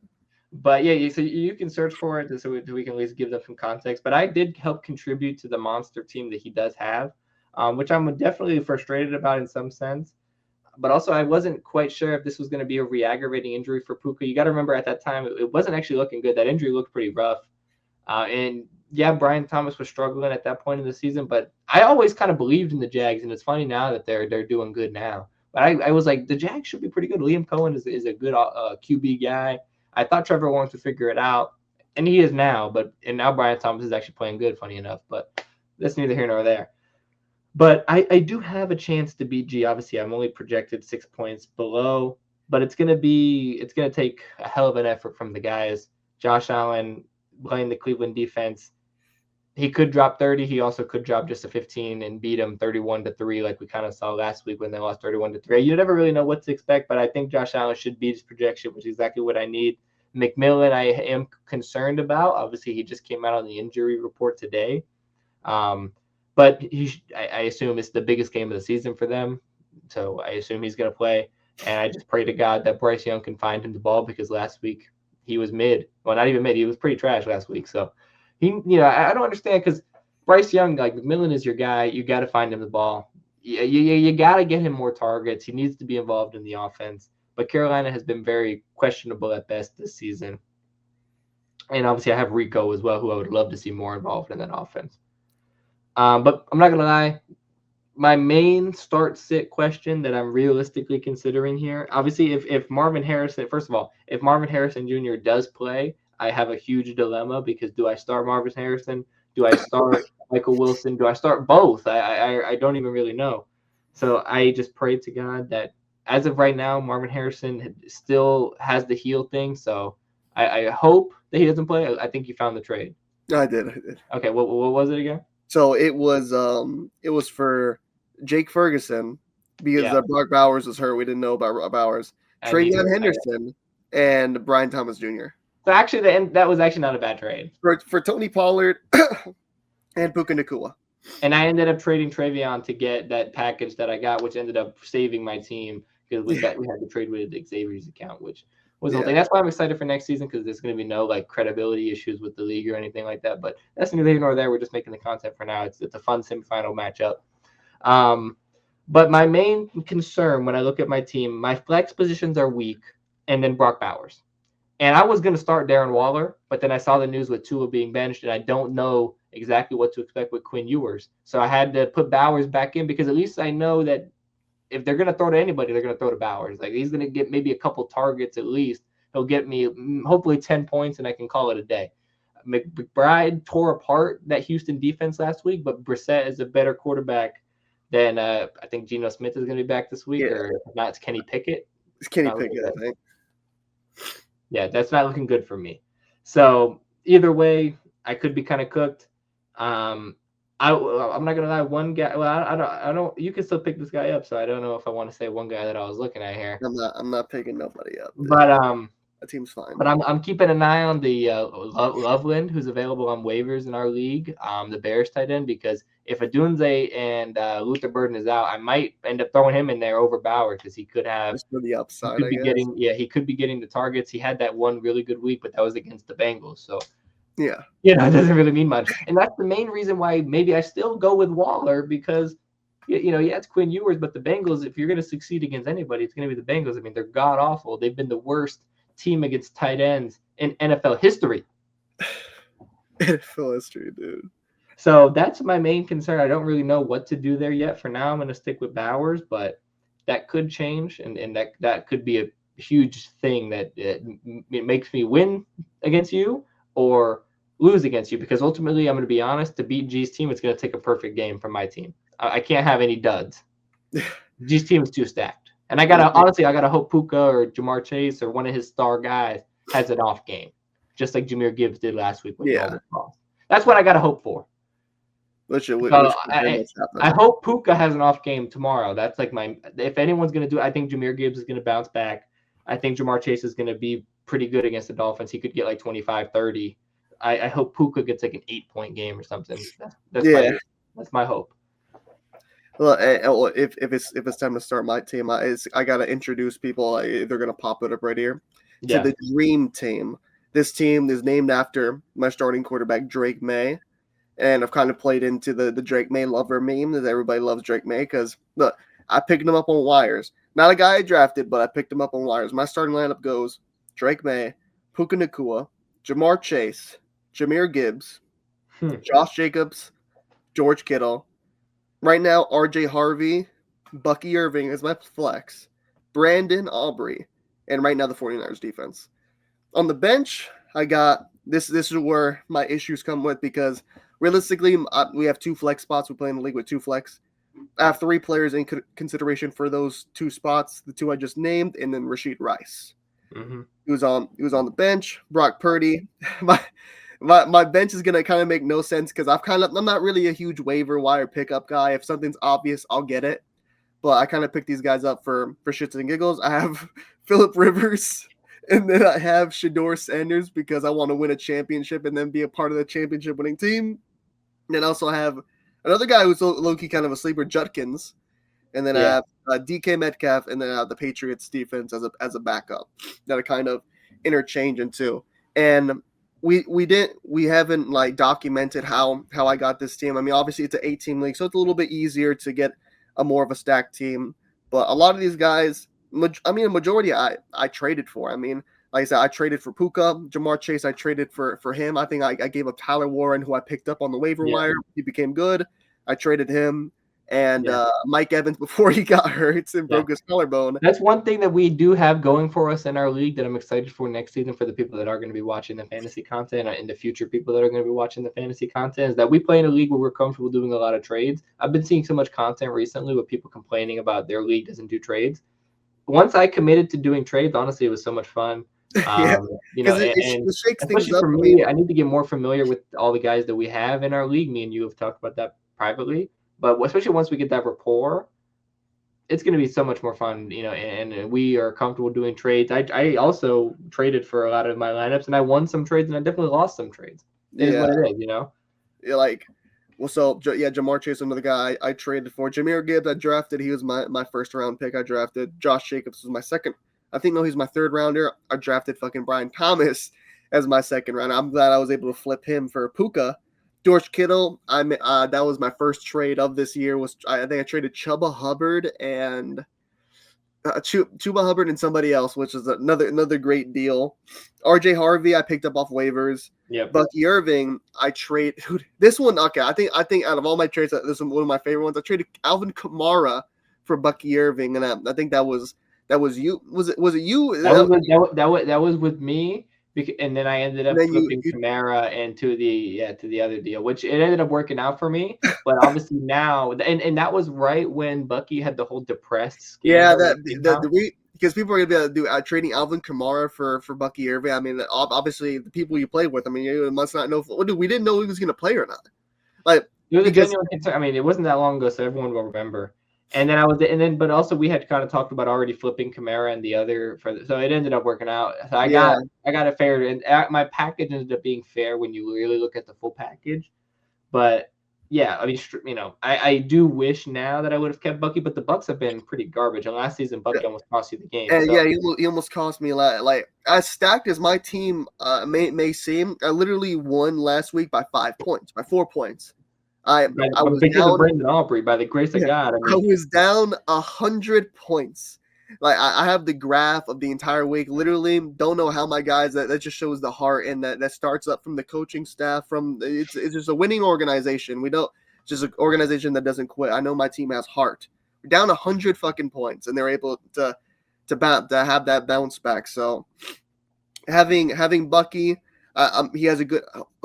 A: But yeah, so you can search for it so we can at least give them some context. But I did help contribute to the monster team that he does have, which I'm definitely frustrated about in some sense. But also, I wasn't quite sure if this was going to be a re-aggravating injury for Puka. You got to remember at that time, it wasn't actually looking good. That injury looked pretty rough. And yeah, Brian Thomas was struggling at that point in the season, but I always kind of believed in the Jags, and it's funny now that they're doing good now. But I was like, the Jags should be pretty good. Liam Cohen is a good QB guy. I thought Trevor Lawrence would figure it out, and he is now. And now Brian Thomas is actually playing good, funny enough. But that's neither here nor there. But I do have a chance to beat G. Obviously, I'm only projected 6 points below, but it's gonna take a hell of an effort from the guys. Josh Allen playing the Cleveland defense. He could drop 30. He also could drop just a 15 and beat them 31-3, like we kind of saw last week when they lost 31-3. You never really know what to expect, but I think Josh Allen should beat his projection, which is exactly what I need. McMillan, I am concerned about. Obviously, he just came out on the injury report today. But I assume it's the biggest game of the season for them. So I assume he's going to play. And I just pray to God that Bryce Young can find him the ball because last week he was mid. Well, not even mid. He was pretty trash last week. So I don't understand because Bryce Young, like McMillan is your guy. You got to find him the ball. You got to get him more targets. He needs to be involved in the offense. But Carolina has been very questionable at best this season. And obviously I have Rico as well, who I would love to see more involved in that offense. But I'm not going to lie. My main start-sit question that I'm realistically considering here, obviously, if Marvin Harrison, first of all, if Marvin Harrison Jr. does play, I have a huge dilemma because do I start Marvin Harrison? Do I start Michael Wilson? Do I start both? I don't even really know. So I just pray to God that as of right now, Marvin Harrison still has the heel thing. So I hope that he doesn't play. I think you found the trade.
B: I did.
A: Okay, what was it again?
B: So it was for Jake Ferguson because Brock Bowers was hurt. We didn't know about Bowers. Travion Henderson and Brian Thomas Jr.
A: So actually, that was actually not a bad trade
B: for Tony Pollard and Puka Nacua.
A: And I ended up trading Travion to get that package that I got, which ended up saving my team because we had to trade with Xavier's account, which was the whole thing. That's why I'm excited for next season because there's going to be no like credibility issues with the league or anything like that. But that's neither here nor there. We're just making the content for now. It's a fun semifinal matchup. But my main concern when I look at my team, my flex positions are weak, and then Brock Bowers. And I was going to start Darren Waller, but then I saw the news with Tua being benched, and I don't know exactly what to expect with Quinn Ewers. So I had to put Bowers back in because at least I know that if they're going to throw to anybody, they're going to throw to Bowers. Like he's going to get maybe a couple targets at least. He'll get me hopefully 10 points, and I can call it a day. McBride tore apart that Houston defense last week, but Brissett is a better quarterback than I think Geno Smith is going to be back this week, or if not, it's Kenny Pickett.
B: It's Kenny Pickett, I think.
A: Yeah, that's not looking good for me. So either way, I could be kind of cooked. I'm not gonna lie. One guy. Well, I don't. You can still pick this guy up. So I don't know if I want to say one guy that I was looking at here.
B: I'm not picking nobody up.
A: But
B: that team's fine.
A: But I'm keeping an eye on the Loveland, who's available on waivers in our league. The Bears tight end, because if Adunze and Luther Burden is out, I might end up throwing him in there over Bauer because he could have
B: just for the upside.
A: He could be getting the targets. He had that one really good week, but that was against the Bengals. So
B: yeah,
A: it doesn't really mean much. And that's the main reason why maybe I still go with Waller because it's Quinn Ewers, but the Bengals, if you're going to succeed against anybody, it's going to be the Bengals. I mean, they're god awful. They've been the worst team against tight ends in NFL history.
B: NFL history, dude.
A: So that's my main concern. I don't really know what to do there yet. For now, I'm going to stick with Bowers, but that could change, and that could be a huge thing that it makes me win against you, or lose against you, because ultimately, I'm going to be honest, to beat G's team, it's going to take a perfect game from my team. I can't have any duds. G's team is too stacked. And I gotta hope Puka or Jamar Chase or one of his star guys has an off game, just like Jahmyr Gibbs did last week when he almost lost. That's what I gotta hope for.
B: Which
A: I hope Puka has an off game tomorrow. That's like if anyone's gonna do it, I think Jahmyr Gibbs is gonna bounce back. I think Jamar Chase is gonna be pretty good against the Dolphins. He could get like 25, 30. I hope Puka gets like an 8-point game or something. That's my hope.
B: Well, if it's time to start my team, I gotta introduce people. They're gonna pop it up right here to the Dream Team. This team is named after my starting quarterback Drake May, and I've kind of played into the Drake May lover meme that everybody loves Drake May because look, I picked him up on wires. Not a guy I drafted, but I picked him up on wires. My starting lineup goes Drake May, Puka Nacua, Jamar Chase, Jahmyr Gibbs, Josh Jacobs, George Kittle. Right now, R.J. Harvey, Bucky Irving is my flex, Brandon Aubrey, and right now the 49ers defense. On the bench, I got this is where my issues come with because realistically, we have 2 flex spots. We play in the league with 2 flex. I have 3 players in consideration for those 2 spots, the 2 I just named, and then Rashid Rice.
A: Mm-hmm.
B: He was on the bench. Brock Purdy. My bench is gonna kind of make no sense because I'm not really a huge waiver wire pickup guy. If something's obvious, I'll get it. But I kind of picked these guys up for shits and giggles. I have Phillip Rivers, and then I have Shedeur Sanders because I want to win a championship and then be a part of the championship winning team. And then I also have another guy who's low-key kind of a sleeper, Judkins. And then I have DK Metcalf, and then I have the Patriots defense as a backup that I kind of interchange into. And we haven't like documented how I got this team. I mean, obviously it's an 8-team league, so it's a little bit easier to get a more of a stacked team. But a lot of these guys, a majority I traded for. I mean, like I said, I traded for Puka, Jamar Chase. I traded for him. I think I gave up Tyler Warren, who I picked up on the waiver wire. He became good. I traded him. And Mike Evans before he got hurt and broke his collarbone.
A: That's one thing that we do have going for us in our league that I'm excited for next season for the people that are going to be watching the fantasy content and the future people that are going to be watching the fantasy content is that we play in a league where we're comfortable doing a lot of trades. I've been seeing so much content recently with people complaining about their league doesn't do trades. Once I committed to doing trades, honestly, it was so much fun.
B: It shakes things up.
A: For me, I need to get more familiar with all the guys that we have in our league. Me and you have talked about that privately. But especially once we get that rapport, it's going to be so much more fun, and we are comfortable doing trades. I also traded for a lot of my lineups, and I won some trades, and I definitely lost some trades. It is what it is,
B: Jamar Chase, another guy I traded for. Jahmyr Gibbs, I drafted. He was my first-round pick. I drafted. Josh Jacobs was my second. He's my third-rounder. I drafted fucking Brian Thomas as my second rounder. I'm glad I was able to flip him for Puka. George Kittle, that was my first trade of this year. I think I traded Chuba Hubbard and somebody else, which is another great deal. R.J. Harvey, I picked up off waivers.
A: Yep.
B: Bucky Irving, I trade this one. Okay, I think out of all my trades, this is one of my favorite ones. I traded Alvin Kamara for Bucky Irving, and I think that was you. Was it you?
A: That was with me. And then I ended up flipping Kamara into the other deal, which it ended up working out for me. But obviously now, and that was right when Bucky had the whole depressed scheme.
B: Yeah, because people are gonna be able to do trading Alvin Kamara for Bucky Irving. I mean, obviously the people you play with. I mean, you must not know. We didn't know he was gonna play or not. Like
A: it was a genuine concern. I mean, it wasn't that long ago, so everyone will remember. But also we had kind of talked about already flipping Kamara and the other so it ended up working out. So I got it fair, and my package ended up being fair when you really look at the full package. But yeah, I mean, I do wish now that I would have kept Bucky, but the Bucks have been pretty garbage. And last season, Bucky almost cost you the game.
B: He almost cost me a lot. Like as stacked as my team may seem, I literally won last week by 4 points. I was down,
A: Brandon Aubrey, by the grace of God.
B: I was down 100 points. Like I have the graph of the entire week. Literally, don't know how my guys. That just shows the heart, and that starts up from the coaching staff. It's just a winning organization. Just an organization that doesn't quit. I know my team has heart. We're down 100 fucking points, and they're able to have that bounce back. So having Bucky. He has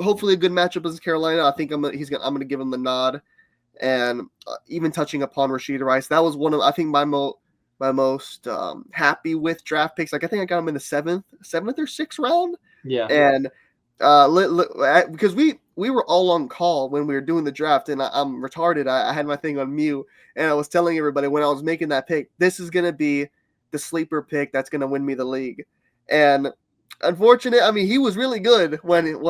B: hopefully a good matchup against Carolina. I think I'm gonna give him the nod. And even touching upon Rashida Rice, that was one of I think my most happy with draft picks. Like I think I got him in the seventh or sixth round.
A: Yeah.
B: And because we were all on call when we were doing the draft, and I'm retarded. I had my thing on mute, and I was telling everybody when I was making that pick, this is gonna be the sleeper pick that's gonna win me the league. And unfortunate, I mean, he was really good when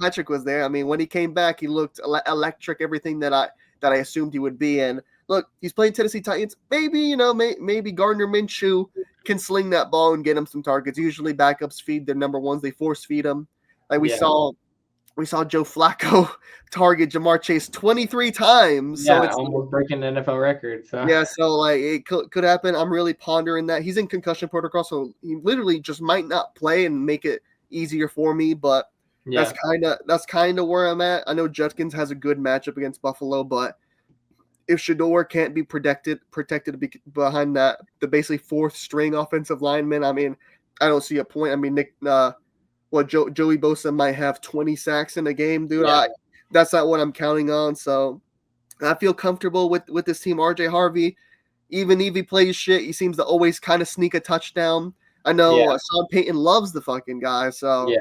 B: Patrick was there. I mean, when he came back, he looked electric. Everything that I assumed he would be. And look, he's playing Tennessee Titans. Maybe maybe Gardner Minshew can sling that ball and get him some targets. Usually backups feed their number ones. They force feed them. Like we saw Joe Flacco target Jamar Chase 23 times.
A: Yeah,
B: so it's
A: almost breaking the NFL record. So
B: yeah, so like it could happen. I'm really pondering that. He's in concussion protocol, so he literally just might not play and make it easier for me. But that's kind of where I'm at. I know Judkins has a good matchup against Buffalo, but if Shador can't be protected behind the basically fourth string offensive lineman, I mean, I don't see a point. I mean, Joey Bosa might have 20 sacks in a game, dude.
A: Yeah.
B: That's not what I'm counting on. So I feel comfortable with this team. RJ Harvey, even if he plays shit, he seems to always kind of sneak a touchdown. I know Sean Payton loves the fucking guy, so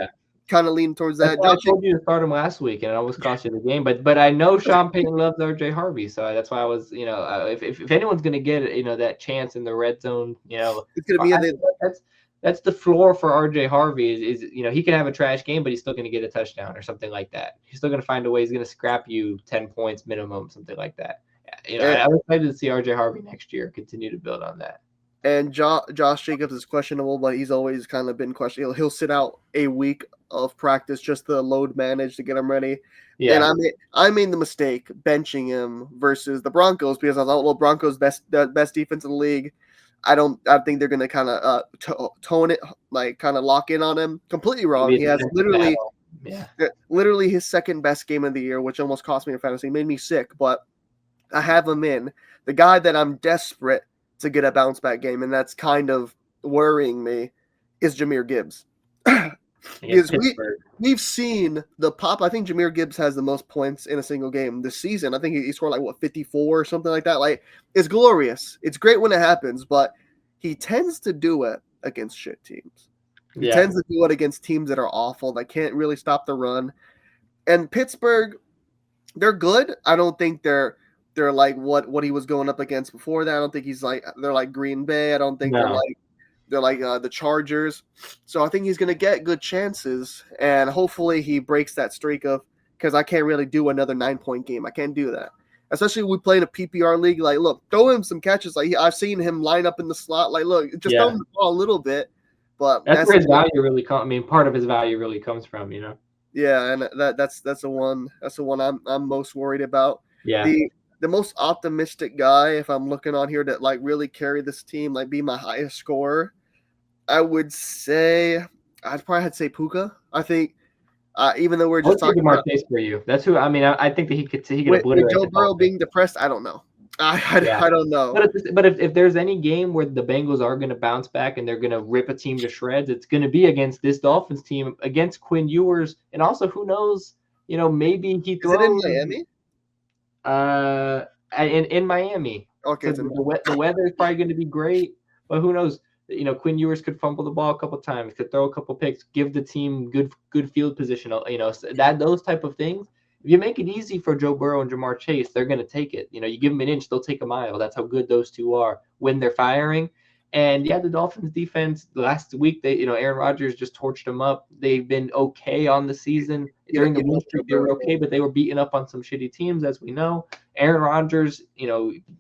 B: kind of leaning towards that.
A: I told you to start him last week, and it almost cost you the game. But I know Sean Payton loves RJ Harvey, so that's why I was, if anyone's gonna get that chance in the red zone,
B: it's gonna be
A: that's the floor for RJ Harvey is he can have a trash game, but he's still gonna get a touchdown or something like that. He's still gonna find a way. He's gonna scrap you 10 points minimum, something like that. I was excited to see RJ Harvey next year continue to build on that.
B: And Josh Jacobs is questionable, but he's always kind of been questionable. He'll sit out a week of practice just to load manage to get him ready. Yeah. And I made the mistake benching him versus the Broncos because I thought, well, Broncos best defense in the league. I think they're gonna kind of tone it, like kind of lock in on him. Completely wrong. He has literally his second best game of the year, which almost cost me a fantasy. It made me sick, but I have him in. The guy that I'm desperate to get a bounce back game, and that's kind of worrying me, is Jahmyr Gibbs. Because we've seen the pop. I think Jahmyr Gibbs has the most points in a single game this season. I think he scored 54 or something like that. Like, it's glorious. It's great when it happens, but he tends to do it against shit teams. He tends to do it against teams that are awful, that can't really stop the run. And Pittsburgh, they're good. I don't think they're like what he was going up against before that. I don't think they're like Green Bay. I don't think they're like the Chargers. So I think he's going to get good chances, and hopefully he breaks that streak of, because I can't really do another 9-point game. I can't do that. Especially when we play in a PPR league. Like, look, throw him some catches. Like, I've seen him line up in the slot. Like, look, just throw him the ball a little bit. But
A: that's where his value really comes. I mean, part of his value really comes from,
B: Yeah, and that's the one I'm most worried about.
A: Yeah.
B: The most optimistic guy, if I'm looking on here, that like really carry this team, like be my highest scorer, I would say I'd probably say Puka. I think even though we're just talking about
A: Chase for you, that's who. I mean, I think that he could obliterate.
B: With Joe Burrow being depressed, I don't know. I don't know.
A: But if there's any game where the Bengals are going to bounce back and they're going to rip a team to shreds, it's going to be against this Dolphins team, against Quinn Ewers, and also who knows, maybe he throws.
B: Is it in Miami?
A: In Miami.
B: Okay.
A: The weather is probably going to be great, but who knows? Quinn Ewers could fumble the ball a couple times, could throw a couple picks, give the team good field position. Those type of things. If you make it easy for Joe Burrow and Jamar Chase, they're going to take it. You give them an inch, they'll take a mile. That's how good those two are when they're firing. And the Dolphins defense last week, Aaron Rodgers just torched them up. They've been okay on the season. During the win streak, they were okay, but they were beaten up on some shitty teams, as we know. Aaron Rodgers,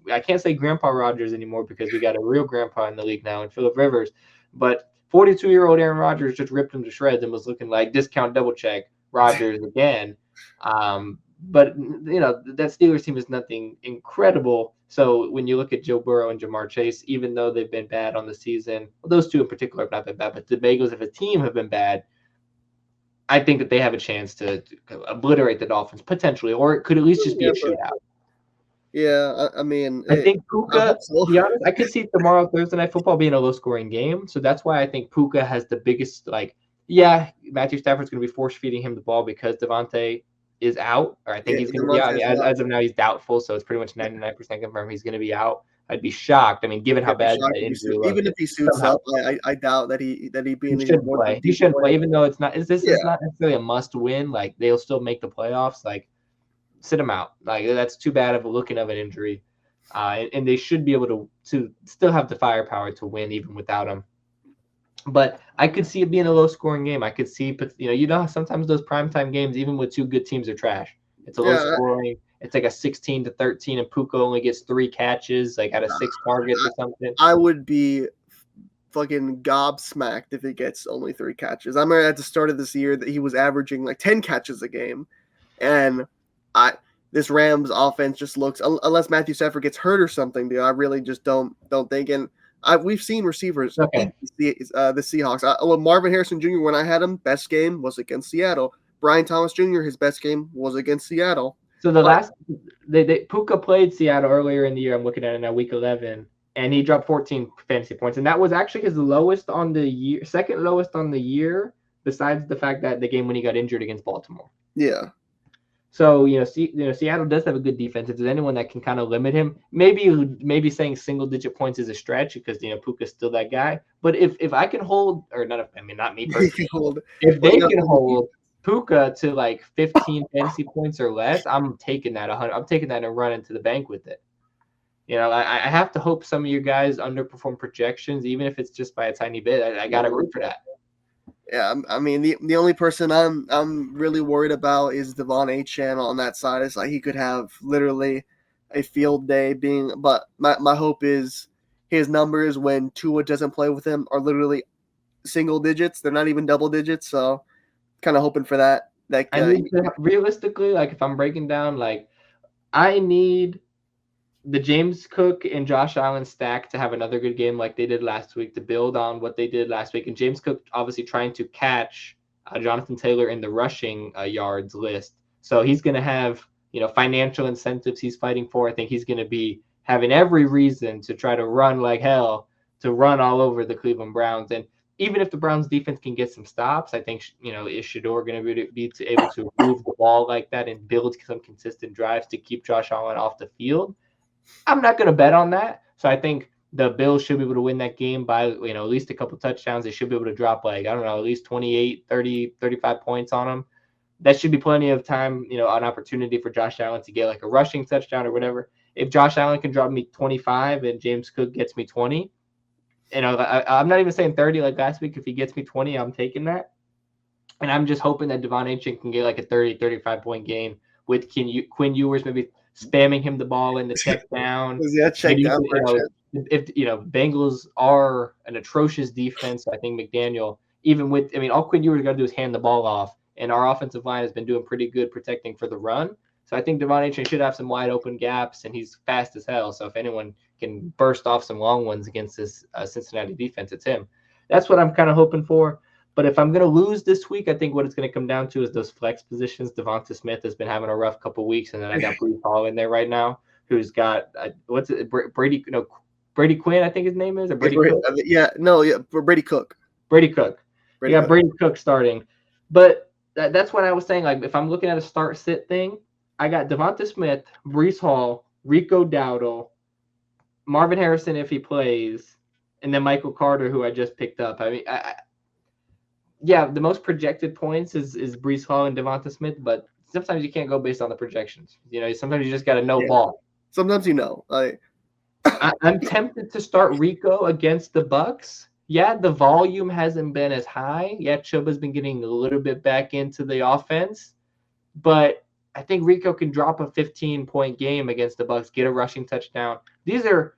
A: I can't say Grandpa Rodgers anymore because we got a real grandpa in the league now in Phillip Rivers. But 42-year-old Aaron Rodgers just ripped him to shreds and was looking like discount double check Rodgers again. But that Steelers team is nothing incredible. So when you look at Joe Burrow and Jamar Chase, even though they've been bad on the season, those two in particular have not been bad, but the Bengals, if a team have been bad, I think that they have a chance to obliterate the Dolphins potentially, or it could at least just be a shootout.
B: Yeah, I mean,
A: I think Puka, to be honest, I could see tomorrow Thursday Night Football being a low-scoring game. So that's why I think Puka has the biggest Yeah, Matthew Stafford's going to be force feeding him the ball because Devontae is out, or I think
B: Yeah,
A: he's going to be out. I mean,
B: Devontae's out.
A: as of now, he's doubtful, so it's pretty much 99% confirmed he's going to be out. I'd be shocked. I mean, given how
B: I'd be
A: bad
B: shocked
A: that
B: if
A: injury
B: even
A: looked,
B: if he suits
A: somehow
B: up. I doubt that he be
A: he
B: in any
A: shouldn't
B: more than
A: play. He
B: deep
A: shouldn't
B: play.
A: play, even though it's not. This
B: Yeah,
A: is not necessarily a must win. Like they'll still make the playoffs. Like sit him out. Like that's too bad of a looking of an injury, and they should be able to still have the firepower to win even without him. But I could see it being a low scoring game. I could see, but you know, sometimes those primetime games, even with two good teams, are trash. It's a low
B: yeah.
A: scoring. It's like a 16-13, and Puka only gets 3 catches, like out of 6 targets or something.
B: I would be fucking gobsmacked if he gets only 3 catches. I remember at the start of this year that he was averaging like 10 catches a game, and I this Rams offense just looks unless Matthew Stafford gets hurt or something. Dude, I really just don't think. And we've seen receivers
A: Okay,
B: eat the Seahawks. Marvin Harrison Jr. when I had him, best game was against Seattle. Brian Thomas Jr. his best game was against Seattle.
A: so the
B: But
A: last Puka played Seattle earlier in the year. I'm looking at it now, week 11, and he dropped 14 fantasy points, and that was actually his lowest on the year, second lowest on the year, besides the fact that the game when he got injured against Baltimore.
B: yeah,
A: So Seattle does have a good defense. If there's anyone that can kind of limit him, maybe saying single digit points is a stretch because Puka's still that guy. But if I can hold, or not, I mean not me
B: he
A: personally,
B: can hold.
A: if
B: Well,
A: they
B: no,
A: can hold Puka to like 15 fantasy points or less, I'm taking that 100. I'm taking that and running to the bank with it. I have to hope some of you guys underperform projections, even if it's just by a tiny bit. I got to root for that.
B: yeah, I mean the only person I'm really worried about is Devon Achane on that side. It's like he could have literally a field day being, but my hope is his numbers when Tua doesn't play with him are literally single digits. They're not even double digits. So kind of hoping for that. Like
A: I need to realistically, like if I'm breaking down, like I need the James Cook and Josh Allen stack to have another good game like they did last week to build on what they did last week. And James Cook obviously trying to catch Jonathan Taylor in the rushing yards list. So he's going to have, financial incentives he's fighting for. I think he's going to be having every reason to try to run like hell, to run all over the Cleveland Browns. And even if the Browns defense can get some stops, I think, is Shador going to be able to move the ball like that and build some consistent drives to keep Josh Allen off the field. I'm not going to bet on that. So I think the Bills should be able to win that game by, at least a couple touchdowns. They should be able to drop like, I don't know, at least 28, 30, 35 points on them. That should be plenty of time, an opportunity for Josh Allen to get like a rushing touchdown or whatever. If Josh Allen can drop me 25 and James Cook gets me 20, I'm not even saying 30 like last week. If he gets me 20, I'm taking that. And I'm just hoping that Devon Achane can get like a 30, 35-point game with Quinn Ewers maybe spamming him the ball in the check down.
B: yeah, check
A: Maybe,
B: down
A: if Bengals are an atrocious defense, I think McDaniel, even with, all Quinn Ewers got to do is hand the ball off, and our offensive line has been doing pretty good protecting for the run. So I think Devon Achane should have some wide open gaps, and he's fast as hell. So if anyone can burst off some long ones against this Cincinnati defense, it's him. That's what I'm kind of hoping for. But if I'm going to lose this week, I think what it's going to come down to is those flex positions. Devonta Smith has been having a rough couple weeks, and then I got Breece Hall in there right now, who's got Brady Quinn, I think his name is, or Brady Cook.
B: Brady Cook.
A: Brady Cook. You got Brady Cook starting, but that's what I was saying. Like if I'm looking at a start sit thing, I got Devonta Smith, Breece Hall, Rico Dowdle, Marvin Harrison if he plays, and then Michael Carter, who I just picked up. Yeah, the most projected points is Breece Hall and Devonta Smith, but sometimes you can't go based on the projections. Sometimes you just got to know ball.
B: Sometimes
A: I'm tempted to start Rico against the Bucks. Yeah, the volume hasn't been as high. Yeah, Chuba's been getting a little bit back into the offense, but I think Rico can drop a 15-point game against the Bucks, get a rushing touchdown. These are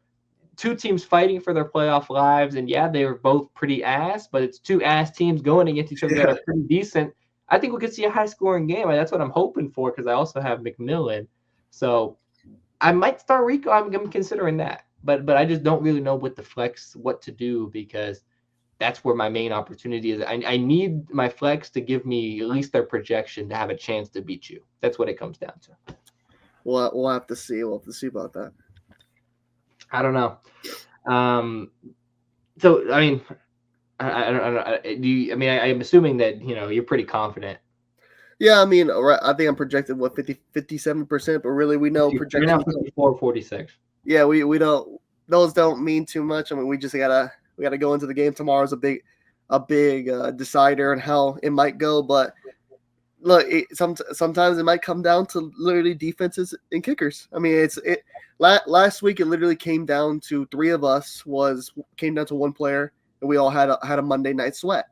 A: two teams fighting for their playoff lives, and yeah, they were both pretty ass, but it's two ass teams going against each other that are pretty decent. I think we could see a high-scoring game. That's what I'm hoping for because I also have McMillan. So I might start Rico. I'm considering that, but I just don't really know what to do because that's where my main opportunity is. I need my flex to give me at least their projection to have a chance to beat you. That's what it comes down to.
B: We'll have to see. We'll have to see about that.
A: I don't know. So, I don't know. Do you, I mean, I'm assuming that you're pretty confident.
B: Yeah, I mean, I think I'm projected 57%, but really we know
A: You're now
B: projections don't.
A: 54, 46.
B: Yeah, we don't, those don't mean too much. I mean, we gotta go into the game tomorrow as a big decider and how it might go. But look, sometimes it might come down to literally defenses and kickers. I mean, last week it literally came down to three of us came down to one player, and we all had a Monday night sweat.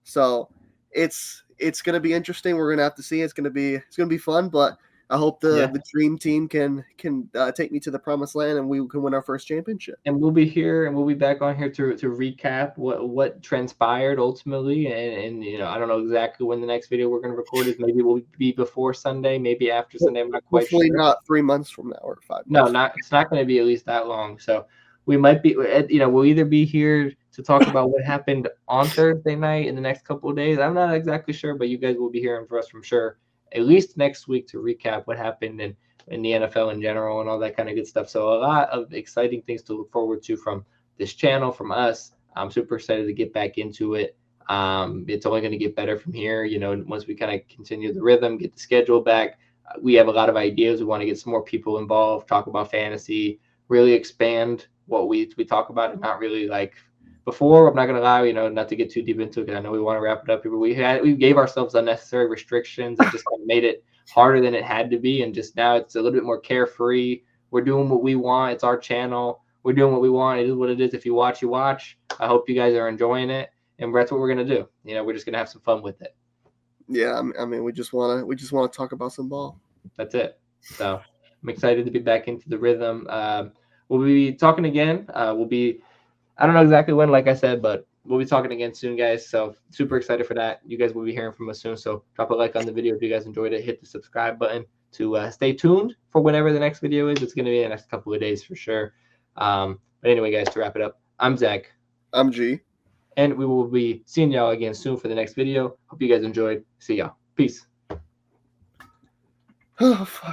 B: So it's gonna be interesting. We're gonna have to see. It's gonna be fun, but I hope
A: Yeah.
B: the dream team can take me to the promised land and we can win our first championship.
A: And we'll be here and we'll be back on here to recap what transpired ultimately. And I don't know exactly when the next video we're going to record is. Maybe it will be before Sunday, maybe after Sunday. I'm not quite
B: Hopefully
A: sure.
B: not 3 months from now or 5
A: No,
B: months.
A: it's not going to be at least that long. So we might be, we'll either be here to talk about what happened on Thursday night in the next couple of days. I'm not exactly sure, but you guys will be hearing from us from sure at least next week to recap what happened in the NFL in general and all that kind of good stuff. So a lot of exciting things to look forward to from this channel, from us. I'm super excited to get back into it. It's only going to get better from here. Once we kind of continue the rhythm, get the schedule back. We have a lot of ideas. We want to get some more people involved, talk about fantasy, really expand what we talk about, and not really like before. I'm not gonna lie, not to get too deep into it because I know we want to wrap it up here. But we gave ourselves unnecessary restrictions and just kind of made it harder than it had to be. And just now it's a little bit more carefree. We're doing what we want. It's our channel. We're doing what we want. It is what it is. If you watch, you watch. I hope you guys are enjoying it, and that's what we're gonna do. We're just gonna have some fun with it.
B: Yeah, I mean, we just wanna talk about some ball.
A: That's it. So I'm excited to be back into the rhythm. We'll be talking again. I don't know exactly when, like I said, but we'll be talking again soon, guys. So super excited for that. You guys will be hearing from us soon. So drop a like on the video if you guys enjoyed it. Hit the subscribe button to stay tuned for whenever the next video is. It's going to be in the next couple of days for sure. But anyway, guys, to wrap it up, I'm Zach.
B: I'm G.
A: And we will be seeing y'all again soon for the next video. Hope you guys enjoyed. See y'all. Peace.
B: Oh, fuck.